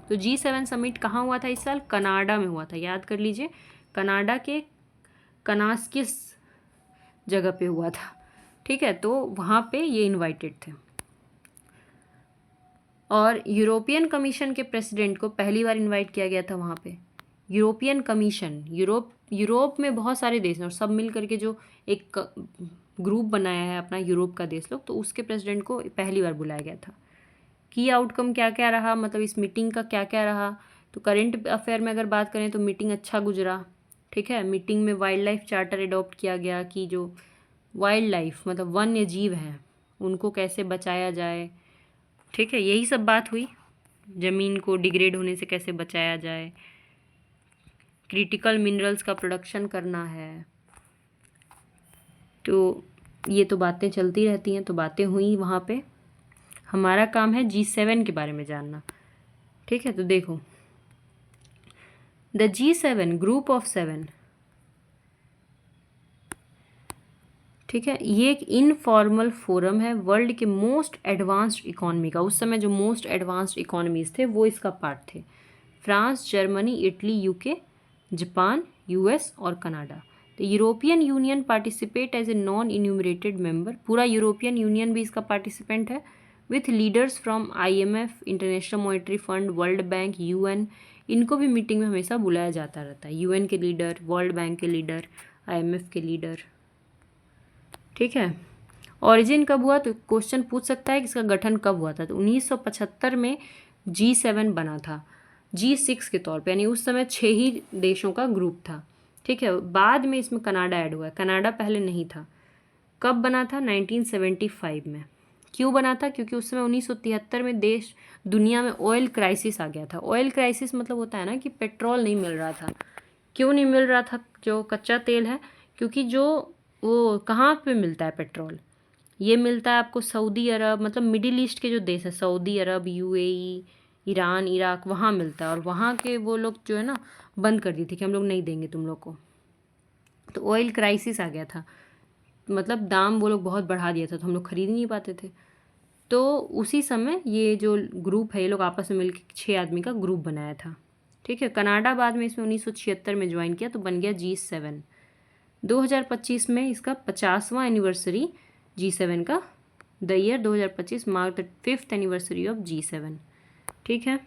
तो G7 समिट कहाँ हुआ था इस साल? कनाडा में हुआ था, याद कर लीजिए, कनाडा के कनास्किस जगह पे हुआ था। ठीक है, तो वहाँ पे ये इनवाइटेड थे। और यूरोपियन कमीशन के प्रेसिडेंट को पहली बार इनवाइट किया गया था वहाँ पे। यूरोपियन कमीशन, यूरोप में बहुत सारे देश हैं और सब मिल करके जो एक ग्रुप बनाया है अपना यूरोप का देश लोग, तो उसके प्रेसिडेंट को पहली बार बुलाया गया था। की आउटकम क्या क्या रहा, मतलब इस मीटिंग का क्या क्या रहा? तो करेंट अफेयर में अगर बात करें तो मीटिंग अच्छा गुजरा। ठीक है, मीटिंग में वाइल्ड लाइफ चार्टर अडॉप्ट किया गया कि जो वाइल्ड लाइफ मतलब वन्य जीव हैं उनको कैसे बचाया जाए। ठीक है, यही सब बात हुई, ज़मीन को डिग्रेड होने से कैसे बचाया जाए, क्रिटिकल मिनरल्स का प्रोडक्शन करना है। तो ये तो बातें चलती रहती हैं, तो बातें हुई वहाँ पे। हमारा काम है G7 के बारे में जानना। ठीक है, तो देखो, द G7 ग्रुप ऑफ 7, ठीक है, ये एक इनफॉर्मल फोरम है वर्ल्ड के मोस्ट एडवांस्ड इकोनॉमी का। उस समय जो मोस्ट एडवांस्ड इकोनॉमीज थे वो इसका पार्ट थे। France, Germany, Italy, UK, Japan, US और Canada. The European Union participate as a non enumerated member. पूरा यूरोपियन यूनियन भी इसका पार्टिसिपेंट है, with leaders from IMF, International Monetary Fund, World Bank, UN। इनको भी मीटिंग में हमेशा बुलाया जाता रहता है, UN के लीडर, वर्ल्ड बैंक के लीडर, IMF के लीडर। ठीक है, ऑरिजिन कब हुआ? तो क्वेश्चन पूछ सकता है कि इसका गठन कब हुआ था। तो 1975 में G7 बना था G6 के तौर पे, यानी उस समय 6 ही देशों का ग्रुप था। ठीक है, बाद में इसमें कनाडा ऐड हुआ है, कनाडा पहले नहीं था। कब बना था? 1975 में। क्यों बना था? क्योंकि उस समय 1973 में दुनिया में ऑयल क्राइसिस आ गया था। ऑयल क्राइसिस मतलब होता है ना कि पेट्रोल नहीं मिल रहा था। क्यों नहीं मिल रहा था? जो कच्चा तेल है, क्योंकि जो वो कहाँ पे मिलता है पेट्रोल? ये मिलता है आपको सऊदी अरब, मतलब मिडिल ईस्ट के जो देश है, सऊदी अरब, UAE, ईरान, इराक, वहाँ मिलता है। और वहाँ के वो लोग जो है ना बंद कर दी थी कि हम लोग नहीं देंगे तुम लोग को। तो ऑयल क्राइसिस आ गया था, मतलब दाम वो लोग बहुत बढ़ा दिया था, तो हम लोग खरीद नहीं पाते थे। तो उसी समय ये जो ग्रुप है ये लोग आपस में मिलकर 6 आदमी का ग्रुप बनाया था। ठीक है, कनाडा बाद में इसमें 1976 में ज्वाइन किया, तो बन गया G7। 2025 में इसका 50वां एनिवर्सरी G7 का। The year 2025 mark the 5th anniversary of G7। ठीक है,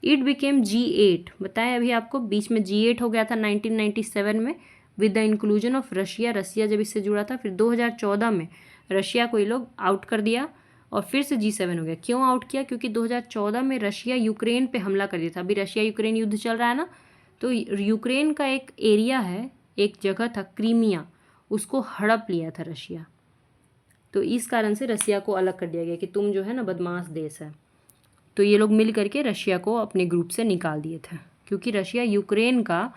इट बिकेम G8। बताएं अभी आपको, बीच में G8 हो गया था 1997 में with the inclusion of Russia जब इससे जुड़ा था। फिर 2014 में रशिया को ये लोग आउट कर दिया और फिर से G7 हो गया। क्यों आउट किया? क्योंकि 2014 में रशिया यूक्रेन पे हमला कर दिया था। अभी रशिया यूक्रेन युद्ध चल रहा है ना, तो यूक्रेन का एक एरिया है, एक जगह था क्रीमिया, उसको हड़प लिया था रशिया। तो इस कारण से रशिया को अलग कर दिया गया कि तुम जो है ना बदमाश देश है। तो ये लोग मिल करके रशिया को अपने ग्रुप से निकाल दिए थे, क्योंकि रशिया यूक्रेन का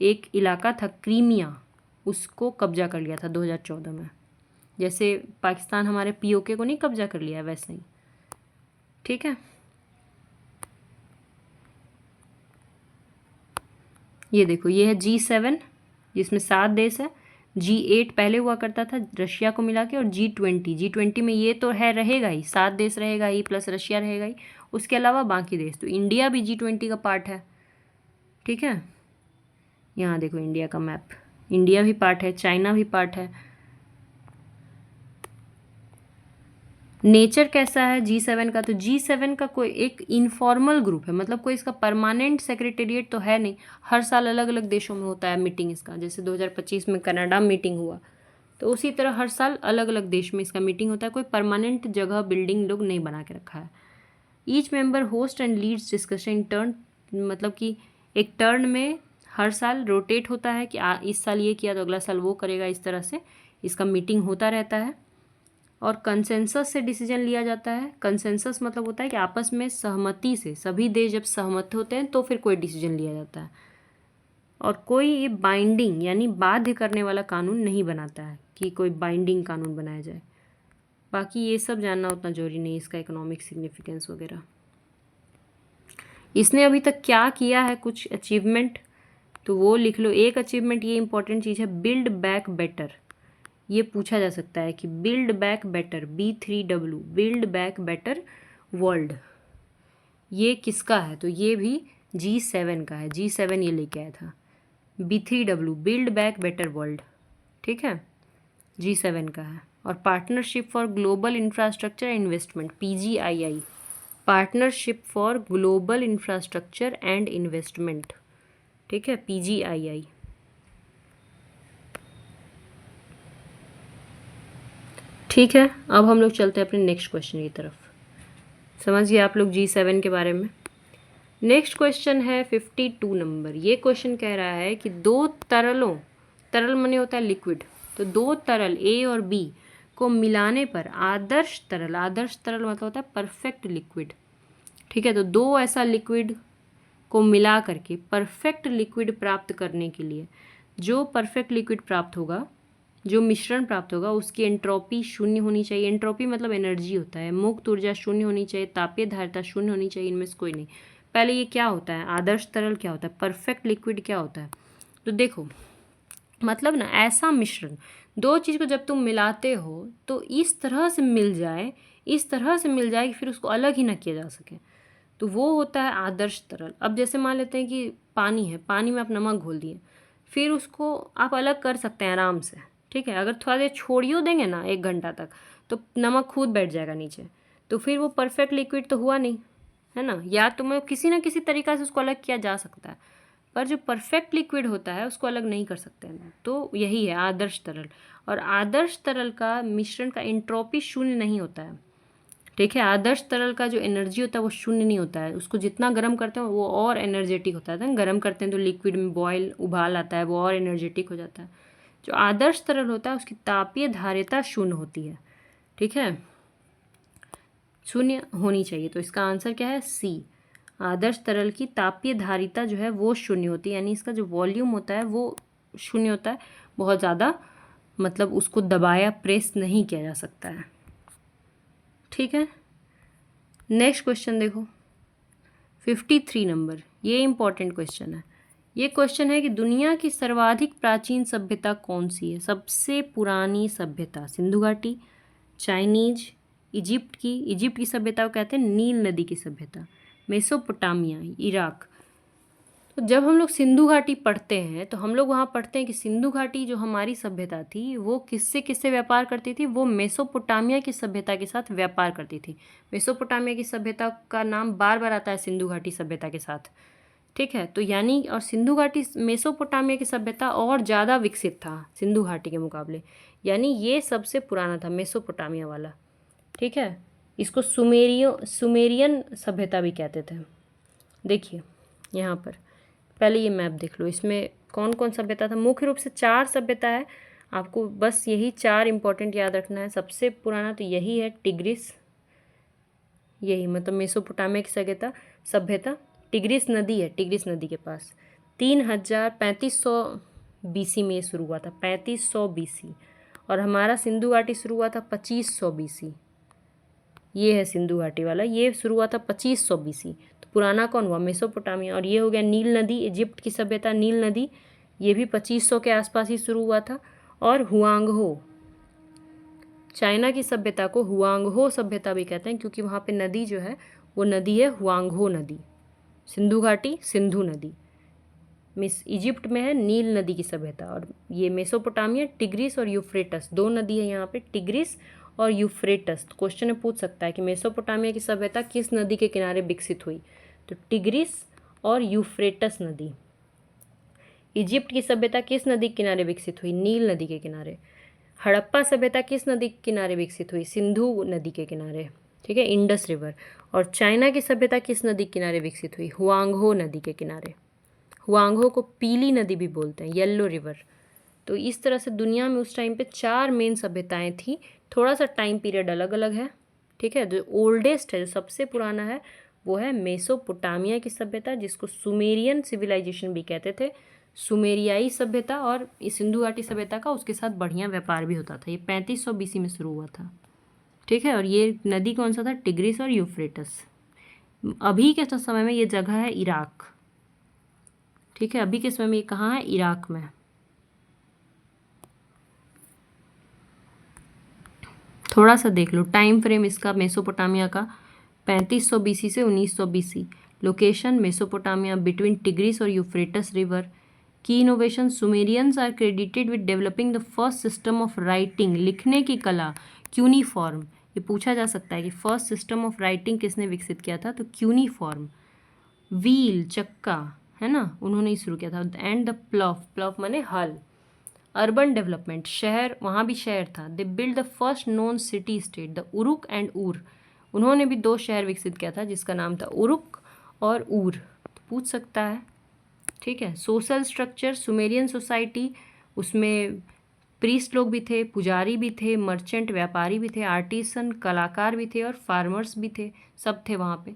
एक इलाका था क्रीमिया, उसको कब्जा कर लिया था 2014 में। जैसे पाकिस्तान हमारे POK को नहीं कब्जा कर लिया, वैसे ही। ठीक है, ये देखो, ये है G7 जिसमें 7 देश है। G8 पहले हुआ करता था रशिया को मिला के, और G20 में ये तो है रहेगा ही, 7 देश रहेगा ही प्लस रशिया रहेगा ही, उसके अलावा बाकी देश। तो इंडिया भी G20 का पार्ट है, ठीक है। यहाँ देखो इंडिया का मैप, इंडिया भी पार्ट है, चाइना भी पार्ट है। नेचर कैसा है G7 का, तो G7 का कोई एक इनफॉर्मल ग्रुप है, मतलब कोई इसका परमानेंट सेक्रेटेरिएट तो है नहीं, हर साल अलग अलग देशों में होता है मीटिंग इसका। जैसे 2025 में कनाडा मीटिंग हुआ, तो उसी तरह हर साल अलग अलग देश में इसका मीटिंग होता है। कोई परमानेंट जगह बिल्डिंग लोग नहीं बना के रखा है। Each member host and leads discussion in turn, मतलब कि एक टर्न में हर साल रोटेट होता है कि इस साल ये किया तो अगला साल वो करेगा, इस तरह से इसका मीटिंग होता रहता है। और कंसेंसस से डिसीजन लिया जाता है। कंसेंसस मतलब होता है कि आपस में सहमति से, सभी देश जब सहमत होते हैं तो फिर कोई डिसीजन लिया जाता है। और कोई ये बाइंडिंग यानी बाध्य करने वाला कानून नहीं बनाता है कि कोई बाइंडिंग कानून बनाया जाए। बाकी ये सब जानना उतना जरूरी नहीं, इसका इकोनॉमिक सिग्निफिकेंस वगैरह। इसने अभी तक क्या किया है, कुछ अचीवमेंट, तो वो लिख लो। एक अचीवमेंट ये इंपॉर्टेंट चीज़ है, बिल्ड बैक बेटर। ये पूछा जा सकता है कि build back better, B3W, build back better world, ये किसका है, तो ये भी G7 का है। G7 ये लेके आया था। B3W, build back better world, ठीक है, G7 का है। और partnership for global infrastructure investment, PGII, partnership for global infrastructure and investment, ठीक है, PGII। ठीक है, अब हम लोग चलते हैं अपने नेक्स्ट क्वेश्चन की तरफ। समझ गए आप लोग G7 के बारे में। नेक्स्ट क्वेश्चन है 52 नंबर। ये क्वेश्चन कह रहा है कि दो तरलों, तरल माने होता है लिक्विड, तो दो तरल A और B को मिलाने पर आदर्श तरल, आदर्श तरल मतलब होता है परफेक्ट लिक्विड, ठीक है। तो दो ऐसा लिक्विड को मिला करके परफेक्ट लिक्विड प्राप्त करने के लिए, जो परफेक्ट लिक्विड प्राप्त होगा, जो मिश्रण प्राप्त होगा, उसकी एंट्रोपी शून्य होनी चाहिए। एंट्रोपी मतलब एनर्जी होता है। मुक्त ऊर्जा शून्य होनी चाहिए, तापीय धारिता शून्य होनी चाहिए, इनमें से कोई नहीं। पहले ये क्या होता है, आदर्श तरल क्या होता है, परफेक्ट लिक्विड क्या होता है, तो देखो मतलब ना ऐसा मिश्रण, दो चीज़ को जब तुम मिलाते हो तो इस तरह से मिल जाए, इस तरह से मिल जाए कि फिर उसको अलग ही ना किया जा सके, तो वो होता है आदर्श तरल। अब जैसे मान लेते हैं कि पानी है, पानी में आप नमक घोल दिए, फिर उसको आप अलग कर सकते हैं आराम से, ठीक है। अगर थोड़ा देर छोड़ियो देंगे ना 1 घंटा तक, तो नमक खुद बैठ जाएगा नीचे, तो फिर वो परफेक्ट लिक्विड तो हुआ नहीं, है ना। या तो मैं किसी ना किसी तरीक़ा से उसको अलग किया जा सकता है, पर जो परफेक्ट लिक्विड होता है उसको अलग नहीं कर सकते हैं। तो यही है आदर्श तरल। और आदर्श तरल का मिश्रण का एंट्रोपी शून्य नहीं होता है, ठीक है। आदर्श तरल का जो एनर्जी होता है वो शून्य नहीं होता है, उसको जितना गर्म करते हैं वो और एनर्जेटिक होता है। गर्म करते हैं तो लिक्विड में बॉयल उबाल आता है, वो और एनर्जेटिक हो जाता है। जो आदर्श तरल होता है उसकी तापीय धारिता शून्य होती है, ठीक है, शून्य होनी चाहिए। तो इसका आंसर क्या है, C। आदर्श तरल की तापीय धारिता जो है वो शून्य होती है, यानी इसका जो वॉल्यूम होता है वो शून्य होता है, बहुत ज़्यादा मतलब उसको दबाया प्रेस नहीं किया जा सकता है, ठीक है। नेक्स्ट क्वेश्चन देखो 53 नंबर। ये इंपॉर्टेंट क्वेश्चन है। ये क्वेश्चन है कि दुनिया की सर्वाधिक प्राचीन सभ्यता कौन सी है। सबसे पुरानी सभ्यता सिंधु घाटी, चाइनीज, इजिप्ट की सभ्यता को कहते हैं नील नदी की सभ्यता, मेसोपोटामिया, इराक। तो जब हम लोग सिंधु घाटी पढ़ते हैं तो हम लोग वहाँ पढ़ते हैं कि सिंधु घाटी जो हमारी सभ्यता थी वो किससे व्यापार करती थी, वो मेसोपोटामिया की सभ्यता के साथ व्यापार करती थी। मेसोपोटामिया की सभ्यता का नाम बार बार आता है सिंधु घाटी सभ्यता के साथ, ठीक है। तो यानी और सिंधु घाटी, मेसोपोटामिया की सभ्यता और ज़्यादा विकसित था सिंधु घाटी के मुकाबले, यानी ये सबसे पुराना था मेसोपोटामिया वाला, ठीक है। इसको सुमेरियन सभ्यता भी कहते थे। देखिए यहाँ पर पहले ये मैप देख लो, इसमें कौन कौन सभ्यता था। मुख्य रूप से 4 सभ्यता है, आपको बस यही 4 इंपॉर्टेंट याद रखना है। सबसे पुराना तो यही है टिग्रिस, यही मतलब मेसोपोटामिया की सभ्यता टिग्रिस नदी है, टिग्रिस नदी के पास 3500 BC में शुरू हुआ था, 3500 BC। और हमारा सिंधु घाटी शुरू हुआ था 2500 BC। ये है सिंधु घाटी वाला, ये शुरू हुआ था 2500 BC। तो पुराना कौन हुआ, मेसोपोटामिया। और ये हो गया नील नदी, इजिप्ट की सभ्यता, नील नदी, ये भी 2500 के आसपास ही शुरू हुआ था। और हुआंगहो, चाइना की सभ्यता को हुआंगहो सभ्यता भी कहते हैं, क्योंकि वहाँ पे नदी जो है वो नदी है हुआंगहो नदी। सिंधु घाटी सिंधु नदी, इजिप्ट में है नील नदी की सभ्यता। और ये मेसोपोटामिया, टिग्रिस और यूफ्रेटस, दो नदी है यहाँ पे, टिग्रिस और यूफ्रेटस। क्वेश्चन में पूछ सकता है कि मेसोपोटामिया की सभ्यता किस नदी के किनारे विकसित हुई, तो टिग्रिस और यूफ्रेटस नदी। इजिप्ट की सभ्यता किस नदी के किनारे विकसित हुई, नील नदी के किनारे। हड़प्पा सभ्यता किस नदी के किनारे विकसित हुई, सिंधु नदी के किनारे, ठीक है, इंडस रिवर। और चाइना की सभ्यता किस नदी के किनारे विकसित हुई, हुआंगहो नदी के किनारे। हुआंगहो को पीली नदी भी बोलते हैं, येलो रिवर। तो इस तरह से दुनिया में उस टाइम पे 4 मेन सभ्यताएं थी। थोड़ा सा टाइम पीरियड अलग अलग है, ठीक है। जो ओल्डेस्ट है, जो सबसे पुराना है, वो है मेसोपोटामिया की सभ्यता, जिसको सुमेरियन सिविलाइजेशन भी कहते थे। सुमेरियाई सभ्यता और सिंधु घाटी सभ्यता का उसके साथ बढ़िया व्यापार भी होता था। ये 3500 BC में शुरू हुआ था, ठीक है। और ये नदी कौन सा था, टिग्रिस और यूफ्रेटस। अभी के समय में ये जगह है इराक, ठीक है। अभी के समय में ये कहाँ है, इराक में। थोड़ा सा देख लो टाइम फ्रेम इसका मेसोपोटामिया का, 3500 BC से 1900 BC। Location Mesopotamia between Tigris और यूफ्रेटस रिवर। की innovation, Sumerians are credited with developing the first system of writing, लिखने की कला, क्यूनीफॉर्म। ये पूछा जा सकता है कि फर्स्ट सिस्टम ऑफ राइटिंग किसने विकसित किया था, तो क्यूनीफॉर्म। व्हील, चक्का, है ना, उन्होंने ही शुरू किया था। एंड द प्लॉफ, प्लॉफ माने हल। अर्बन डेवलपमेंट, शहर, वहाँ भी शहर था। They build the first known city state, the Uruk and ऊर। उन्होंने भी 2 शहर विकसित किया था जिसका नाम था उरुक और ऊर, तो पूछ सकता है, ठीक है। सोशल स्ट्रक्चर, सुमेरियन सोसाइटी, उसमें प्रीस्ट लोग भी थे, पुजारी भी थे, मर्चेंट व्यापारी भी थे, आर्टिसन कलाकार भी थे और फार्मर्स भी थे, सब थे वहाँ पे।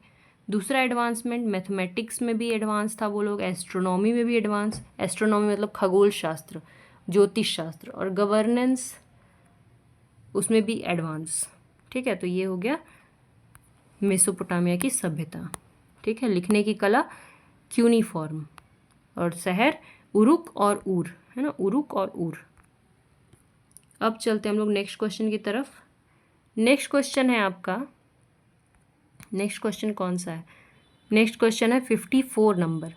दूसरा एडवांसमेंट, मैथमेटिक्स में भी एडवांस था वो लोग, एस्ट्रोनॉमी में भी एडवांस, एस्ट्रोनॉमी मतलब खगोल शास्त्र, ज्योतिष शास्त्र। और गवर्नेंस, उसमें भी एडवांस, ठीक है। तो ये हो गया मेसोपोटामिया की सभ्यता, ठीक है। लिखने की कला, क्यूनीफॉर्म, और शहर उरुक और ऊर, है ना, उरुक और ऊर। अब चलते हैं हम लोग नेक्स्ट क्वेश्चन की तरफ। नेक्स्ट क्वेश्चन है आपका, नेक्स्ट क्वेश्चन कौन सा है, नेक्स्ट क्वेश्चन है 54 नंबर।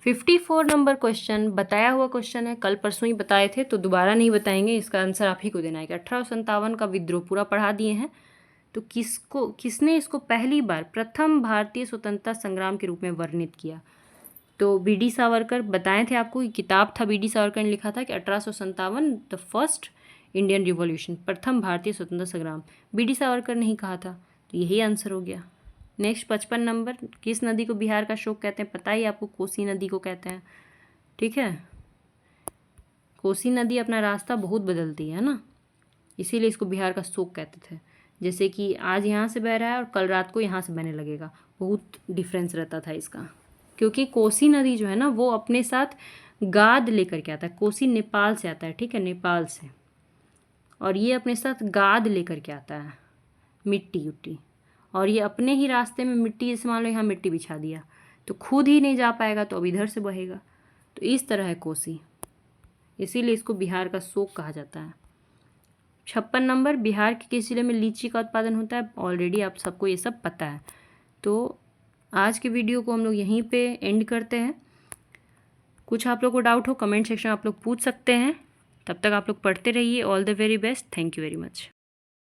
54 नंबर क्वेश्चन बताया हुआ क्वेश्चन है, कल परसों ही बताए थे तो दोबारा नहीं बताएंगे, इसका आंसर आप ही को देना है कि 1857 का विद्रोह पूरा पढ़ा दिए हैं। तो किसने इसको पहली बार प्रथम भारतीय स्वतंत्रता संग्राम के रूप में वर्णित किया, तो BD सावरकर। बताए थे आपको, किताब था BD सावरकर ने लिखा था कि 1857 द फर्स्ट इंडियन रिवॉल्यूशन, प्रथम भारतीय स्वतंत्रता संग्राम, BD सावरकर ने ही कहा था, तो यही आंसर हो गया। नेक्स्ट 55 नंबर, किस नदी को बिहार का शोक कहते हैं, पता ही आपको, कोसी नदी को कहते हैं, ठीक है। कोसी नदी अपना रास्ता बहुत बदलती है ना, इसीलिए इसको बिहार का शोक कहते थे। जैसे कि आज यहाँ से बह रहा है और कल रात को यहाँ से बहने लगेगा, बहुत डिफरेंस रहता था इसका। क्योंकि कोसी नदी जो है ना वो अपने साथ गाद लेकर के आता है। कोसी नेपाल से आता है, ठीक है, नेपाल से, और ये अपने साथ गाद लेकर के आता है, मिट्टी उट्टी, और ये अपने ही रास्ते में मिट्टी, जैसे मान लो यहाँ मिट्टी बिछा दिया तो खुद ही नहीं जा पाएगा, तो अब इधर से बहेगा। तो इस तरह है कोसी, इसीलिए इसको बिहार का शोक कहा जाता है। 56 नंबर, बिहार के किस जिले में लीची का उत्पादन होता है, ऑलरेडी आप सबको ये सब पता है। तो आज के वीडियो को हम लोग यहीं पे एंड करते हैं। कुछ आप लोग को डाउट हो कमेंट सेक्शन में आप लोग पूछ सकते हैं। तब तक आप लोग पढ़ते रहिए। All the very best, thank you very much.